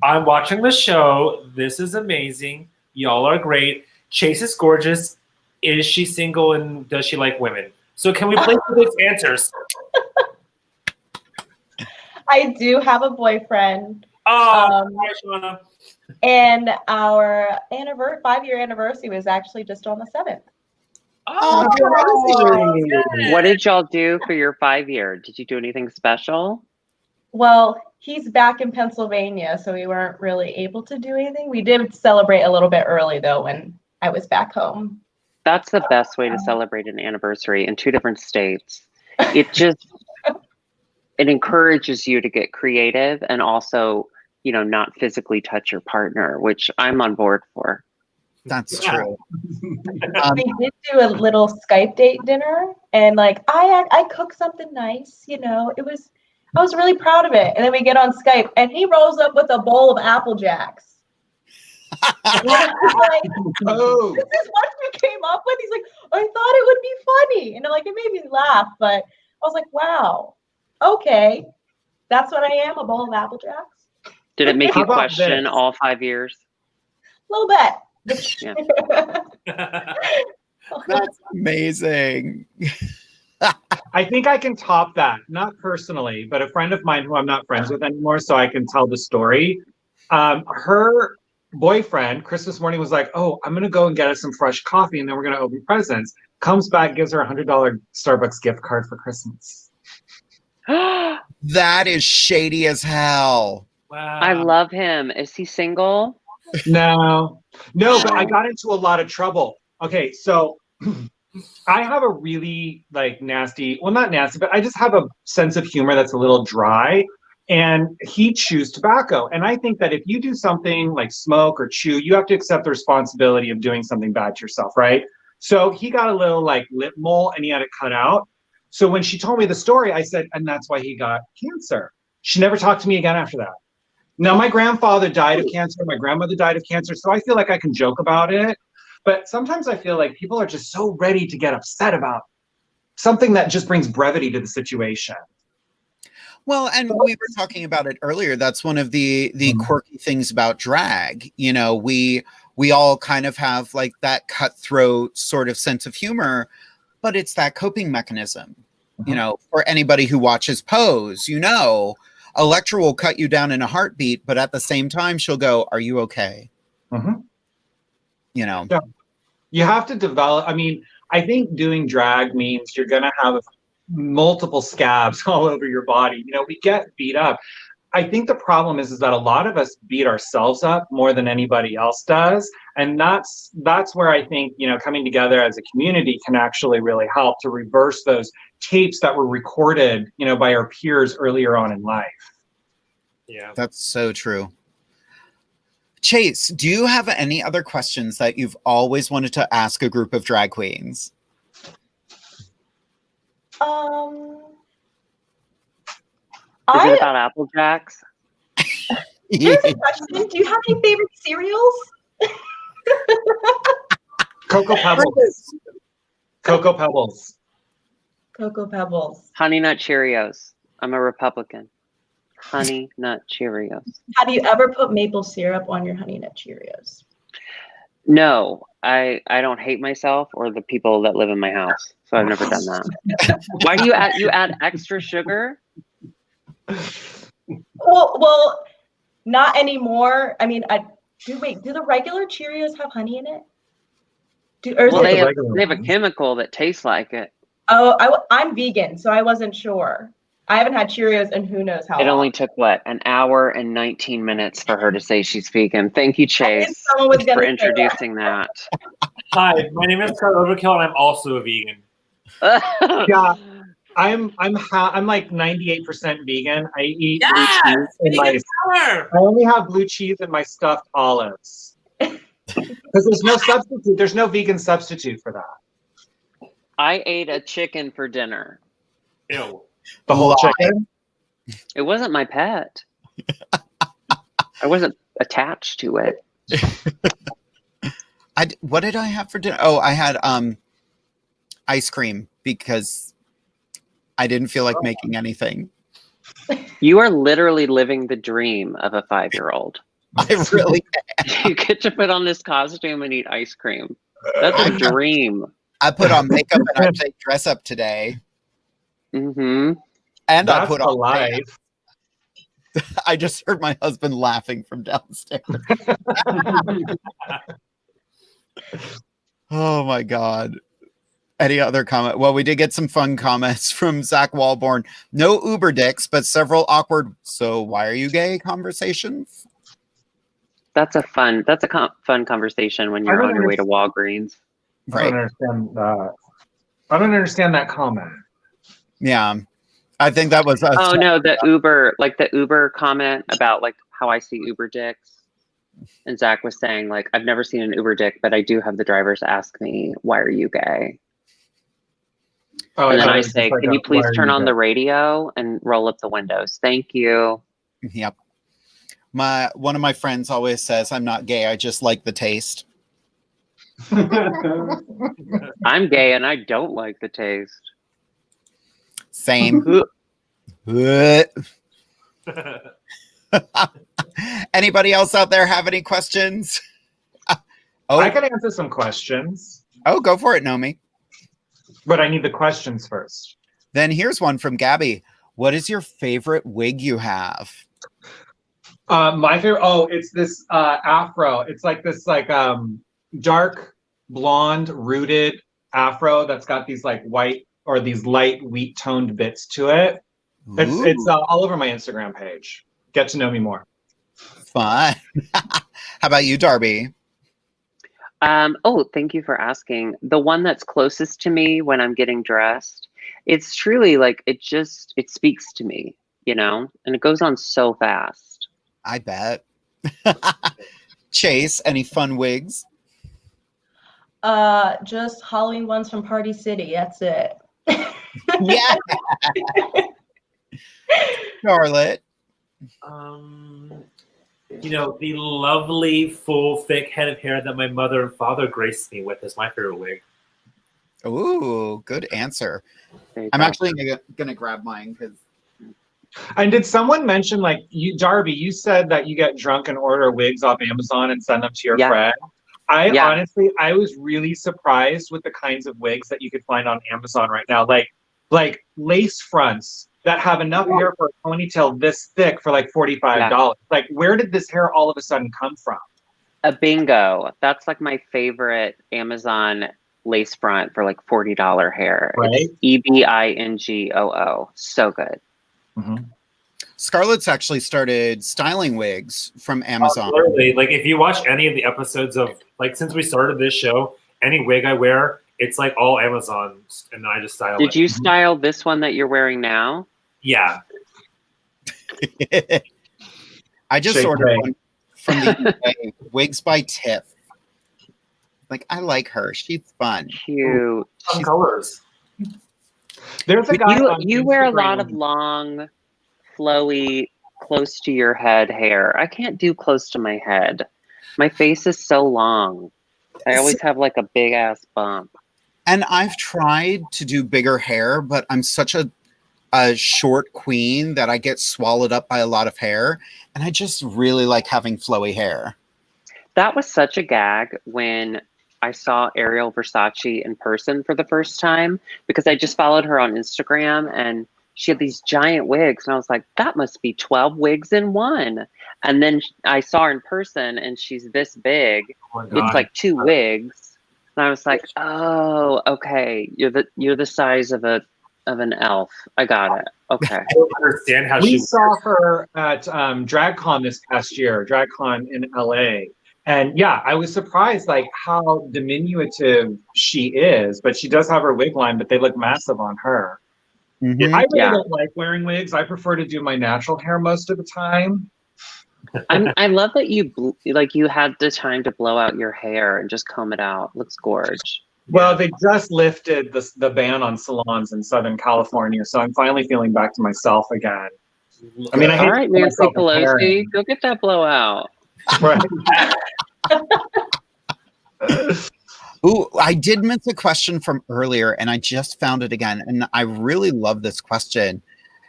I'm watching the show. This is amazing. Y'all are great. Chase is gorgeous. Is she single and does she like women? So can we play for those answers? I do have a boyfriend. Oh, hi, Shauna. And our 5-year anniversary was actually just on the 7th. Oh, What did y'all do for your 5-year? Did you do anything special? Well, he's back in Pennsylvania, so we weren't really able to do anything. We did celebrate a little bit early, though, when I was back home. That's the best way to celebrate an anniversary in 2 different states. It just, it encourages you to get creative and also, you know, not physically touch your partner, which I'm on board for. That's true. We did do a little Skype date dinner, and like I cooked something nice, you know. I was really proud of it. And then we get on Skype, and he rolls up with a bowl of Apple Jacks. Like, Oh, this is what we came up with. He's like, I thought it would be funny, and like it made me laugh. But I was like, wow, okay, that's what I am, a bowl of Apple Jacks. Did it make How you about question this? all 5 years? A little bit. Yeah. that's amazing. I think I can top that, not personally, but a friend of mine who I'm not friends with anymore, so I can tell the story. Her boyfriend, Christmas morning, was like, oh, I'm going to go and get us some fresh coffee, and then we're going to open presents. Comes back, gives her a $100 Starbucks gift card for Christmas. That is shady as hell. Wow. I love him. Is he single? No, but I got into a lot of trouble. Okay, so I have a really like nasty, well, not nasty, but I just have a sense of humor that's a little dry. And he chews tobacco. And I think that if you do something like smoke or chew, you have to accept the responsibility of doing something bad to yourself, right? So he got a little like lip mole and he had it cut out. So when she told me the story, I said, and that's why he got cancer. She never talked to me again after that. Now, my grandfather died of cancer. My grandmother died of cancer. So I feel like I can joke about it. But sometimes I feel like people are just so ready to get upset about something that just brings brevity to the situation. Well, and we were talking about it earlier. That's one of the quirky things about drag. You know, we all kind of have like that cutthroat sort of sense of humor, but it's that coping mechanism. You know, for anybody who watches Pose, you know, Elektra will cut you down in a heartbeat, but at the same time, she'll go, "Are you okay?" You know, yeah. You have to develop. I mean, I think doing drag means you're going to have multiple scabs all over your body. You know, we get beat up. I think the problem is that a lot of us beat ourselves up more than anybody else does. And that's where I think, you know, coming together as a community can actually really help to reverse those tapes that were recorded, you know, by our peers earlier on in life. Yeah, that's so true. Chase, do you have any other questions that you've always wanted to ask a group of drag queens? Is it about Apple Jacks? Here's a question. Do you have any favorite cereals? Cocoa Pebbles. Cocoa Pebbles. Cocoa Pebbles. Honey Nut Cheerios. I'm a Republican. Honey Nut Cheerios. Have you ever put maple syrup on your Honey Nut Cheerios? No, I don't hate myself or the people that live in my house, so I've never done that. Why do you add extra sugar? Well, not anymore. I mean, do the regular Cheerios have honey in it? They have a chemical that tastes like it. Oh, I'm vegan, so I wasn't sure. I haven't had Cheerios in who knows how long. It only took, what, an hour and 19 minutes for her to say she's vegan. Thank you, Chase, for introducing that. Hi, my name is Scarlet Overkill, and I'm also a vegan. Yeah, I'm like 98% vegan. I eat blue cheese in I only have blue cheese in my stuffed olives. Because there's no substitute. There's no vegan substitute for that. I ate a chicken for dinner. Ew. The whole chicken? It wasn't my pet. I wasn't attached to it. What did I have for dinner? Oh, I had ice cream because I didn't feel like making anything. You are literally living the dream of a 5-year-old. I really You get to put on this costume and eat ice cream. That's a dream. I put on makeup and I played dress up today. Mm-hmm. And I That's put a on life. I just heard my husband laughing from downstairs. Oh my God. Any other comment? Well, we did get some fun comments from Zach Walborn. No Uber dicks, but several awkward, so why are you gay conversations. That's a fun conversation when you're on your way to Walgreens. I don't understand that. I don't understand that comment. Yeah. I think that was Oh no, the Uber comment about like how I see Uber dicks. And Zach was saying like, I've never seen an Uber dick, but I do have the drivers ask me, why are you gay? Oh, and then yeah, I it's say, just like can you please why are turn you on gay? the radio and roll up the windows? Thank you. Yep. One of my friends always says I'm not gay, I just like the taste. I'm gay and I don't like the taste. Same. Anybody else out there have any questions? I can answer some questions. Oh, go for it, Nomi. But I need the questions first. Then here's one from Gabby. What is your favorite wig you have? My favorite. Oh, it's this afro. It's like this dark blonde rooted afro that's got these like white or these light wheat toned bits to it. It's all over my Instagram page. Get to know me more. Fun. How about you, Darby? Oh, thank you for asking. The one that's closest to me when I'm getting dressed, it's truly like it speaks to me, you know, and it goes on so fast. I bet. Chase, any fun wigs? Just Halloween ones from Party City. That's it. Yeah. Scarlet. You know, the lovely, full, thick head of hair that my mother and father graced me with is my favorite wig. Ooh, good answer. I'm actually gonna grab mine because. And did someone mention, like, you, Darby, you said that you get drunk and order wigs off Amazon and send them to your friend. Honestly, I was really surprised with the kinds of wigs that you could find on Amazon right now. Like lace fronts that have enough hair for a ponytail this thick for like $45. Yeah. Like, where did this hair all of a sudden come from? A bingo. That's like my favorite Amazon lace front for like $40 hair. Right? It's EBINGOO. So good. Mm-hmm. Scarlet's actually started styling wigs from Amazon. Literally, like if you watch any of the episodes of, like, since we started this show, any wig I wear, it's like all Amazon, and I just style it. Did you style this one that you're wearing now? Yeah. I just ordered one from the UK, Wigs by Tiff. Like, I like her. She's fun. Cute. Some colors. There's a guy you wear a lot of long, flowy, close to your head hair. I can't do close to my head. My face is so long. I always have like a big ass bump. And I've tried to do bigger hair, but I'm such a short queen that I get swallowed up by a lot of hair. And I just really like having flowy hair. That was such a gag when I saw Ariel Versace in person for the first time, because I just followed her on Instagram and she had these giant wigs. And I was like, that must be 12 wigs in one. And then I saw her in person and she's this big. It's like 2 wigs. And I was like, oh, okay. You're the size of an elf. I got it. Okay. I don't understand how we saw her at DragCon this past year, DragCon in LA. And yeah, I was surprised like how diminutive she is, but she does have her wig line, but they look massive on her. Mm-hmm. I really don't like wearing wigs. I prefer to do my natural hair most of the time. I love that you had the time to blow out your hair and just comb it out. Looks gorge. Well, they just lifted the ban on salons in Southern California, so I'm finally feeling back to myself again. I mean, all right, Nancy Pelosi, go get that blowout. Right. Ooh, I did miss a question from earlier, and I just found it again, and I really love this question.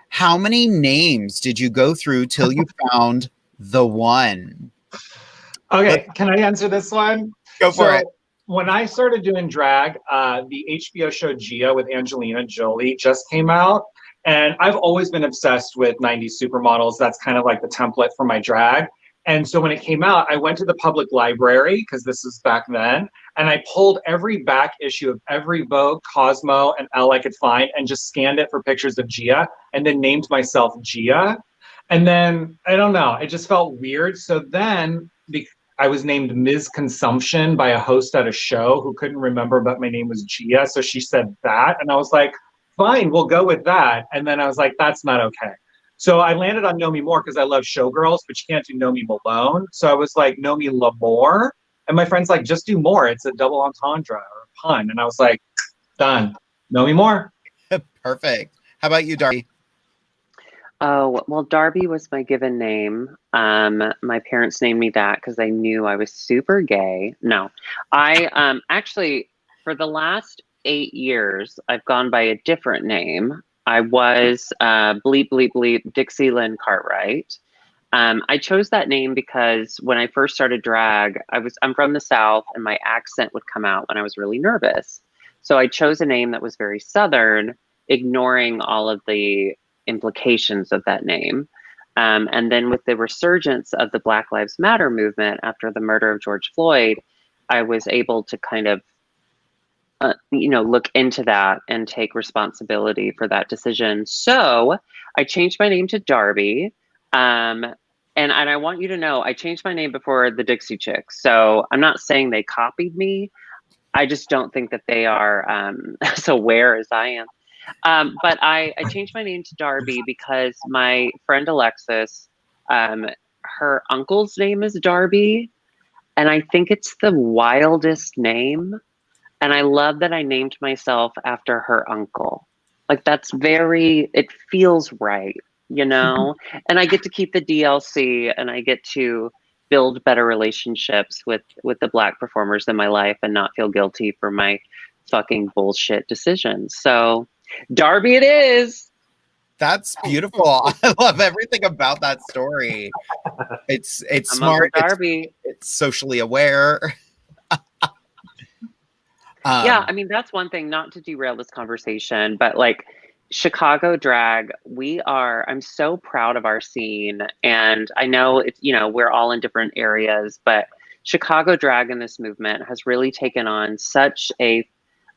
How many names did you go through till you found the one? Okay, can I answer this one? Go for it. When I started doing drag, the HBO show Gia with Angelina Jolie just came out. And I've always been obsessed with 90s supermodels. That's kind of like the template for my drag. And so when it came out, I went to the public library, because this is back then, and I pulled every back issue of every Vogue, Cosmo, and Elle I could find and just scanned it for pictures of Gia and then named myself Gia. And then, I don't know, it just felt weird. So then I was named Ms. Consumption by a host at a show who couldn't remember, but my name was Gia. So she said that. And I was like, fine, we'll go with that. And then I was like, that's not okay. So I landed on NOMI Moore because I love showgirls, but you can't do NOMI Malone. So I was like, NOMI Lamore. And my friend's like, just do more. It's a double entendre or a pun. And I was like, done. NOMI Moore. Perfect. How about you, Darby? Oh, well, Darby was my given name. My parents named me that because they knew I was super gay. No, I actually, for the last 8 years, I've gone by a different name. I was bleep, bleep, bleep, Staceylynn Cartwright. I chose that name because when I first started drag, I'm from the South and my accent would come out when I was really nervous. So I chose a name that was very Southern, ignoring all of the implications of that name. And then with the resurgence of the Black Lives Matter movement after the murder of George Floyd, I was able to kind of, look into that and take responsibility for that decision. So I changed my name to Darby. And I want you to know, I changed my name before the Dixie Chicks. So I'm not saying they copied me. I just don't think that they are as aware as I am. But I changed my name to Darby because my friend Alexis, her uncle's name is Darby. And I think it's the wildest name. And I love that I named myself after her uncle. Like it feels right, And I get to keep the DLC and I get to build better relationships with the Black performers in my life and not feel guilty for my fucking bullshit decisions. So Darby it is. That's beautiful. I love everything about that story. It's smart. Darby. It's socially aware. Yeah, I mean, that's one thing, not to derail this conversation, but like Chicago drag, I'm so proud of our scene. And I know it's, we're all in different areas, but Chicago drag in this movement has really taken on such a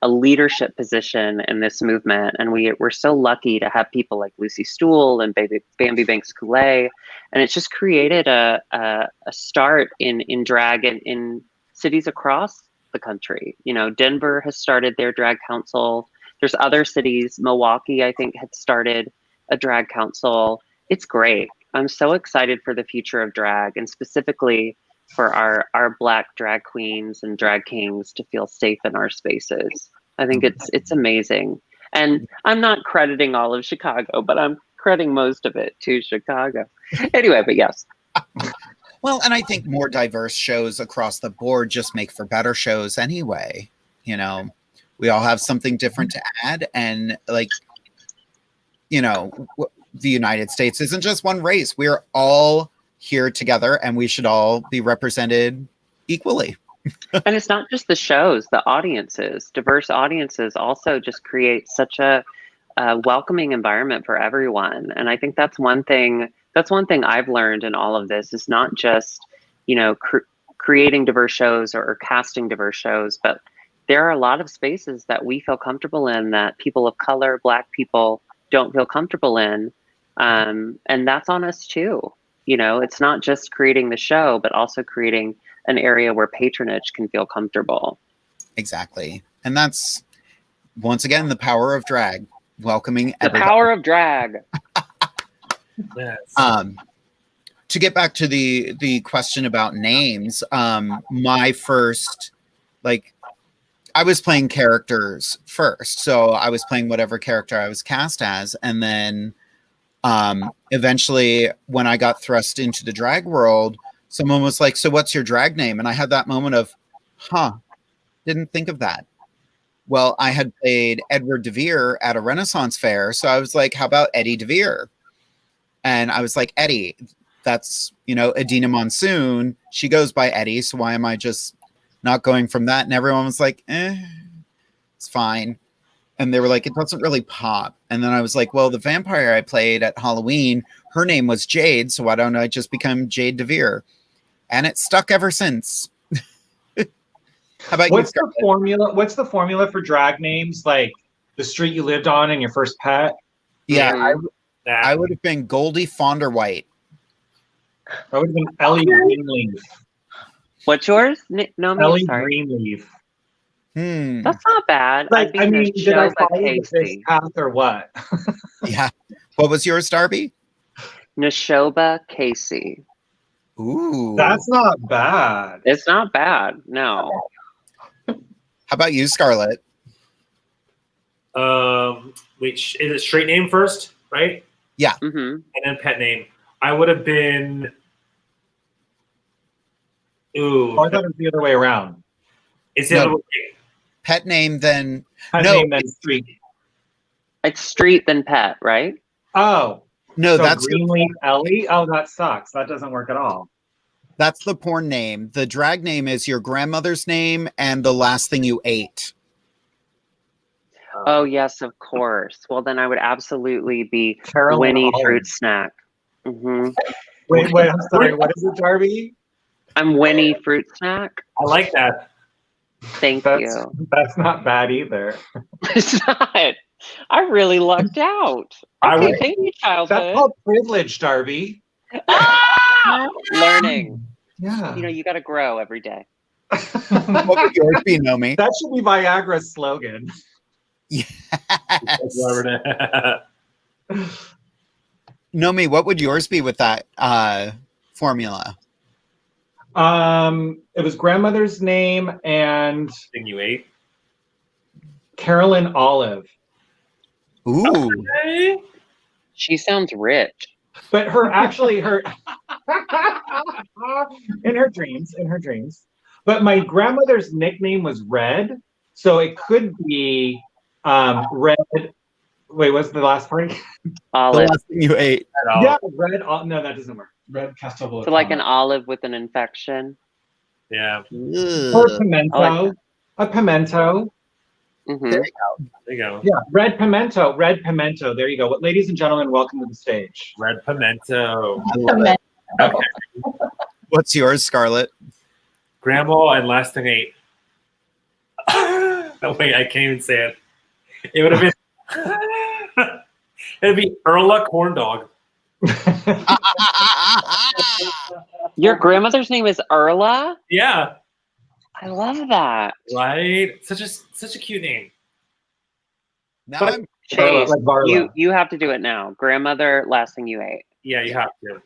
leadership position in this movement. And we're so lucky to have people like Lucy Stool and Bambi Banks Coulee. And it's just created a start in drag in cities across the country. Denver has started their drag council. There's other cities. Milwaukee, I think, had started a drag council. It's great. I'm so excited for the future of drag and specifically for our Black drag queens and drag kings to feel safe in our spaces. I think it's amazing. And I'm not crediting all of Chicago, but I'm crediting most of it to Chicago. Anyway, but yes. Well, and I think more diverse shows across the board just make for better shows anyway. We all have something different to add. And the United States isn't just one race. We're all here together and we should all be represented equally. And it's not just the shows, the audiences, diverse audiences also just create such a welcoming environment for everyone. And I think that's one thing I've learned in all of this is not just, creating diverse shows or casting diverse shows, but there are a lot of spaces that we feel comfortable in that people of color, Black people don't feel comfortable in. And that's on us too. It's not just creating the show, but also creating an area where patronage can feel comfortable. Exactly. And that's, once again, the power of drag. Welcoming the everybody. Power of drag. Yes. To get back to the question about names, my first, I was playing characters first. So I was playing whatever character I was cast as. And then eventually when I got thrust into the drag world, someone was like, so what's your drag name? And I had that moment of, didn't think of that. Well, I had played Edward DeVere at a Renaissance fair. So I was like, how about Eddie DeVere? And I was like, Eddie, that's, Adina Monsoon. She goes by Eddie. So why am I just not going from that? And everyone was like, it's fine. And they were like, it doesn't really pop. And then I was like, well, the vampire I played at Halloween, her name was Jade. So why don't I just become Jade DeVere? And it stuck ever since. How about What's you? The formula? What's the formula for drag names? Like the street you lived on and your first pet? Yeah, I would have been Goldie Fonderwhite. I would have been Ellie Greenleaf. What's yours? No, Ellie sorry. Greenleaf. That's not bad. Like, I'd be did I Neshoba follow this Casey. path or what? Yeah. What was yours, Darby? Neshoba Casey. Ooh. That's not bad. It's not bad. No. How about you, Scarlet? Which is it? Straight name first, right? Yeah. Mm-hmm. And then pet name. I would have been. Ooh. Oh, I thought it was the other way around. Is it No. Pet name, then. Pet No. name, then street. It's street then pet, right? Oh. No, So that's Greenleaf Ellie? Oh, that sucks. That doesn't work at all. that's the porn name. The drag name is your grandmother's name and the last thing you ate. Oh, yes, of course. Well, then I would absolutely be Carolyn Winnie Olive. Fruit Snack. Mm-hmm. Wait, I'm sorry. What is it, Darby? I'm Winnie Fruit Snack. I like that. Thank you. That's not bad either. It's not. I really lucked out. I Okay, would- thank you, That's childhood. called privilege, Darby. Ah! Learning. Yeah. You got to grow every day. What would yours be, Nomi? That should be Viagra's slogan. Yes. Whatever. Nomi, what would yours be with that formula? It was grandmother's name and Thing you ate. Carolyn Olive. Ooh. Okay. She sounds rich. But her in her dreams. But my grandmother's nickname was Red, so it could be Red. Wait, what's the last part? The Olive. last thing you ate. Yeah, Red. No, that doesn't work. Red Castelvolo. So like an olive with an infection. Yeah. or Ugh. pimento. I like A pimento. Hmm. There There you go. Yeah, red pimento. Red pimento. There you go. Ladies and gentlemen, welcome to the stage. Red pimento. I love it. Okay. What's yours, Scarlet? Grandma and last thing I ate. Oh, wait, I can't even say it. It would have been. It'd be Erla corn dog. Your grandmother's name is Erla? Yeah. I love that. Right. Such a cute name. Now But- I'm Chase, like Varla. you have to do it now. Grandmother, last thing you ate. Yeah, you have to.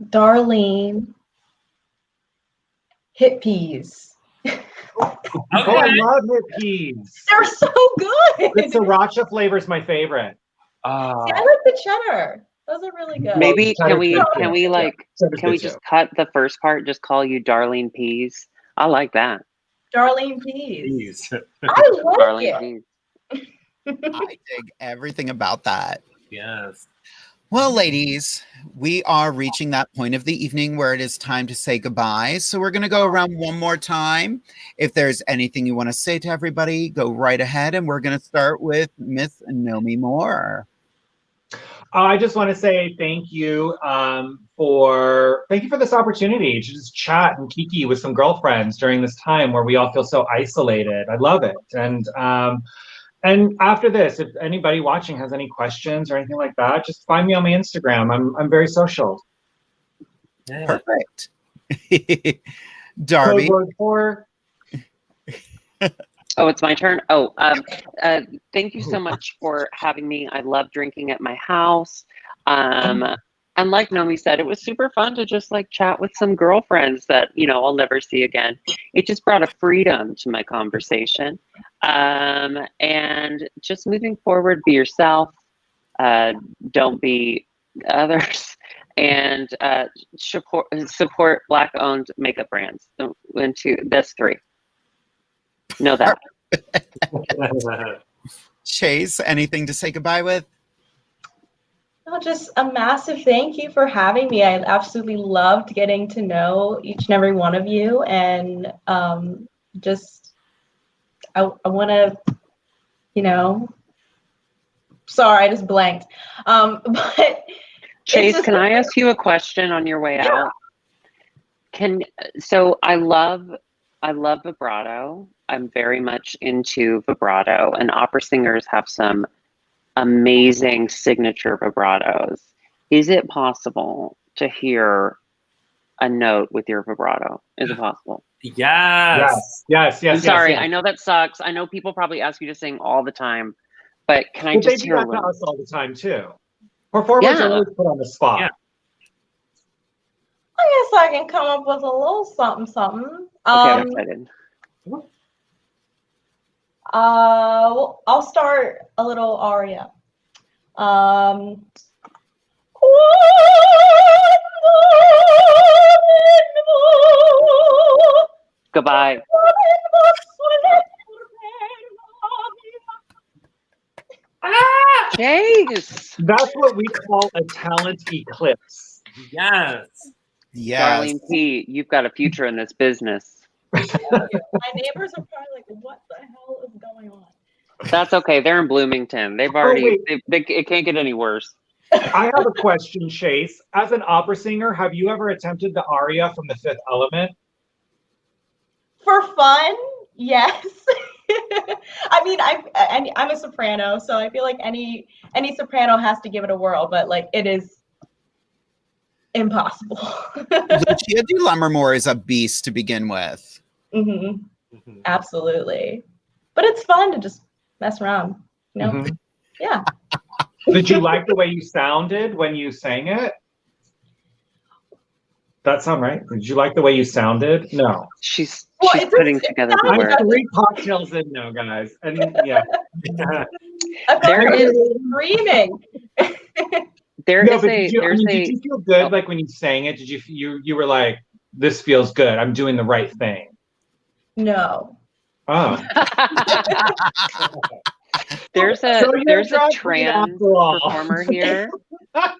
Darlene. Hit peas. Oh, I love hip peas. They're so good. The sriracha flavor is my favorite. See, I like the cheddar. Those are really good. Maybe cheddar can we cheese, can we yeah. like Cheddar's can we good just too. cut the first part? Just call you Darlene Peas. I like that. Darlene peas. Jeez. I like Darlene it. Peas. I dig everything about that. Yes. Well, ladies, we are reaching that point of the evening where it is time to say goodbye. So we're going to go around one more time. If there's anything you want to say to everybody, go right ahead. And we're going to start with Miss Meetnomie Moore. I just want to say thank you for this opportunity to just chat and kiki with some girlfriends during this time where we all feel so isolated. I love it. And after this, if anybody watching has any questions or anything like that, just find me on my Instagram. I'm very social. Yeah. Perfect. Darby. Code word for Oh, it's my turn. Oh, thank you so much for having me. I love drinking at my house. And like Nomi said, it was super fun to just like chat with some girlfriends that, I'll never see again. It just brought a freedom to my conversation. And just moving forward, be yourself. Don't be others. And support Black-owned makeup brands. Into this 3. Know that. Chase, anything to say goodbye with? Oh, just a massive thank you for having me. I absolutely loved getting to know each and every one of you, and just I want to, sorry, I just blanked. But Chase, can I ask you a question on your way out? So I love vibrato. I'm very much into vibrato, and opera singers have some amazing signature vibratos. Is it possible to hear a note with your vibrato? Is it possible? Yes. I'm sorry, I know that sucks. I know people probably ask you to sing all the time, but can I just hear a little? They do that to us all the time too. Performers are always put on the spot. Yeah. I guess I can come up with a little something. Okay, I'm excited. I'll start a little aria. Goodbye. Chase! That's what we call a talent eclipse. Yes. Darlene P., you've got a future in this business. My neighbors are probably like, what the hell is going on? That's okay. They're in Bloomington. They've already, it can't get any worse. I have a question, Chase. As an opera singer, have you ever attempted the aria from The Fifth Element? For fun, yes. I mean, I'm a soprano, so I feel like any soprano has to give it a whirl, but like it is impossible. Lucia di Lammermoor is a beast to begin with. Absolutely. But it's fun to just mess around, Yeah. Did you like the way you sounded when you sang it? That sound right? Did you like the way you sounded? No. She's putting together the words. I'm 3 cocktails in now, guys. And yeah. There is screaming. Did you feel good like when you sang it? Did you were like, this feels good. I'm doing the right thing. No. Oh. There's a trans performer here.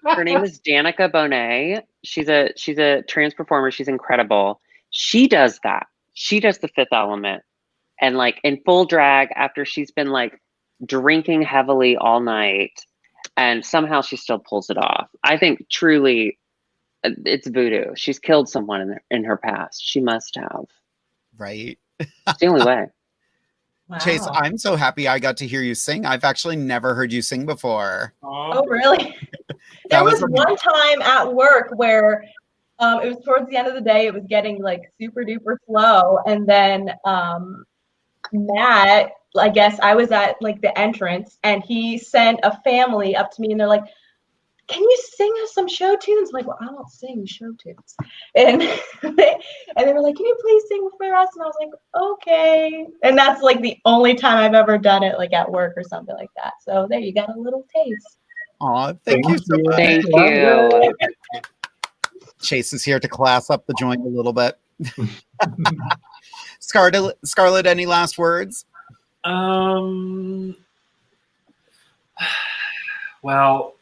Her name is Danica Bonet. She's a trans performer. She's incredible. She does that. She does the Fifth Element, and like in full drag after she's been like drinking heavily all night, and somehow she still pulls it off. I think truly, it's voodoo. She's killed someone in her past. She must have. Right. It's the only way. Wow. Chase, I'm so happy I got to hear you sing. I've actually never heard you sing before. Oh, really? There was one time at work where it was towards the end of the day. It was getting like super duper slow. And then Matt, I guess I was at like the entrance, and he sent a family up to me, and they're like, can you sing us some show tunes? I'm like, well, I don't sing show tunes. And they were like, can you please sing for us? And I was like, okay. And that's like the only time I've ever done it, like at work or something like that. So there, you got a little taste. Aw, thank you so much. Thank you. Chase is here to class up the joint a little bit. Scarlet, any last words? Well,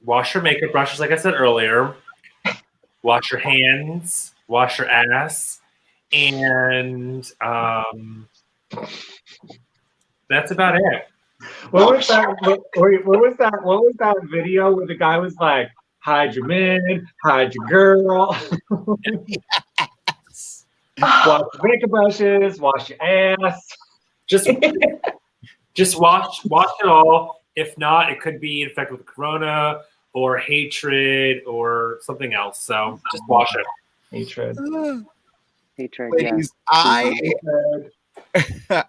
wash your makeup brushes, like I said earlier. Wash your hands. Wash your ass, and that's about it. What was that video where the guy was like, hide your man, hide your girl? Yes. Wash your makeup brushes, wash your ass. Just wash it all. If not, it could be infected with corona or hatred or something else. So just wash it. Hatred. Hatred. Ladies, Yeah.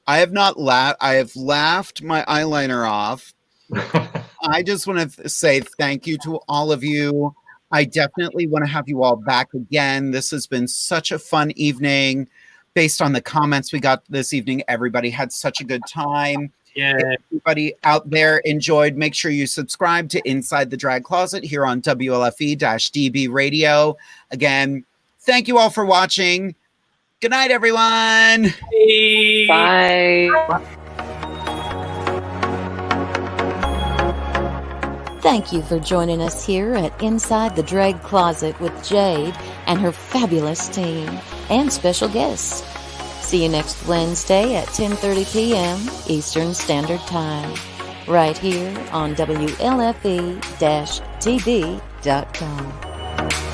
I have not laughed. I have laughed my eyeliner off. I just want to say thank you to all of you. I definitely want to have you all back again. This has been such a fun evening. Based on the comments we got this evening, everybody had such a good time. Yeah. If everybody out there enjoyed, make sure you subscribe to Inside the Drag Closet here on WLFE-DB Radio. Again, thank you all for watching. Good night, everyone. Bye. Bye. Thank you for joining us here at Inside the Drag Closet with Jade and her fabulous team and special guests. See you next Wednesday at 10:30 p.m. Eastern Standard Time, right here on WLFE-TV.com.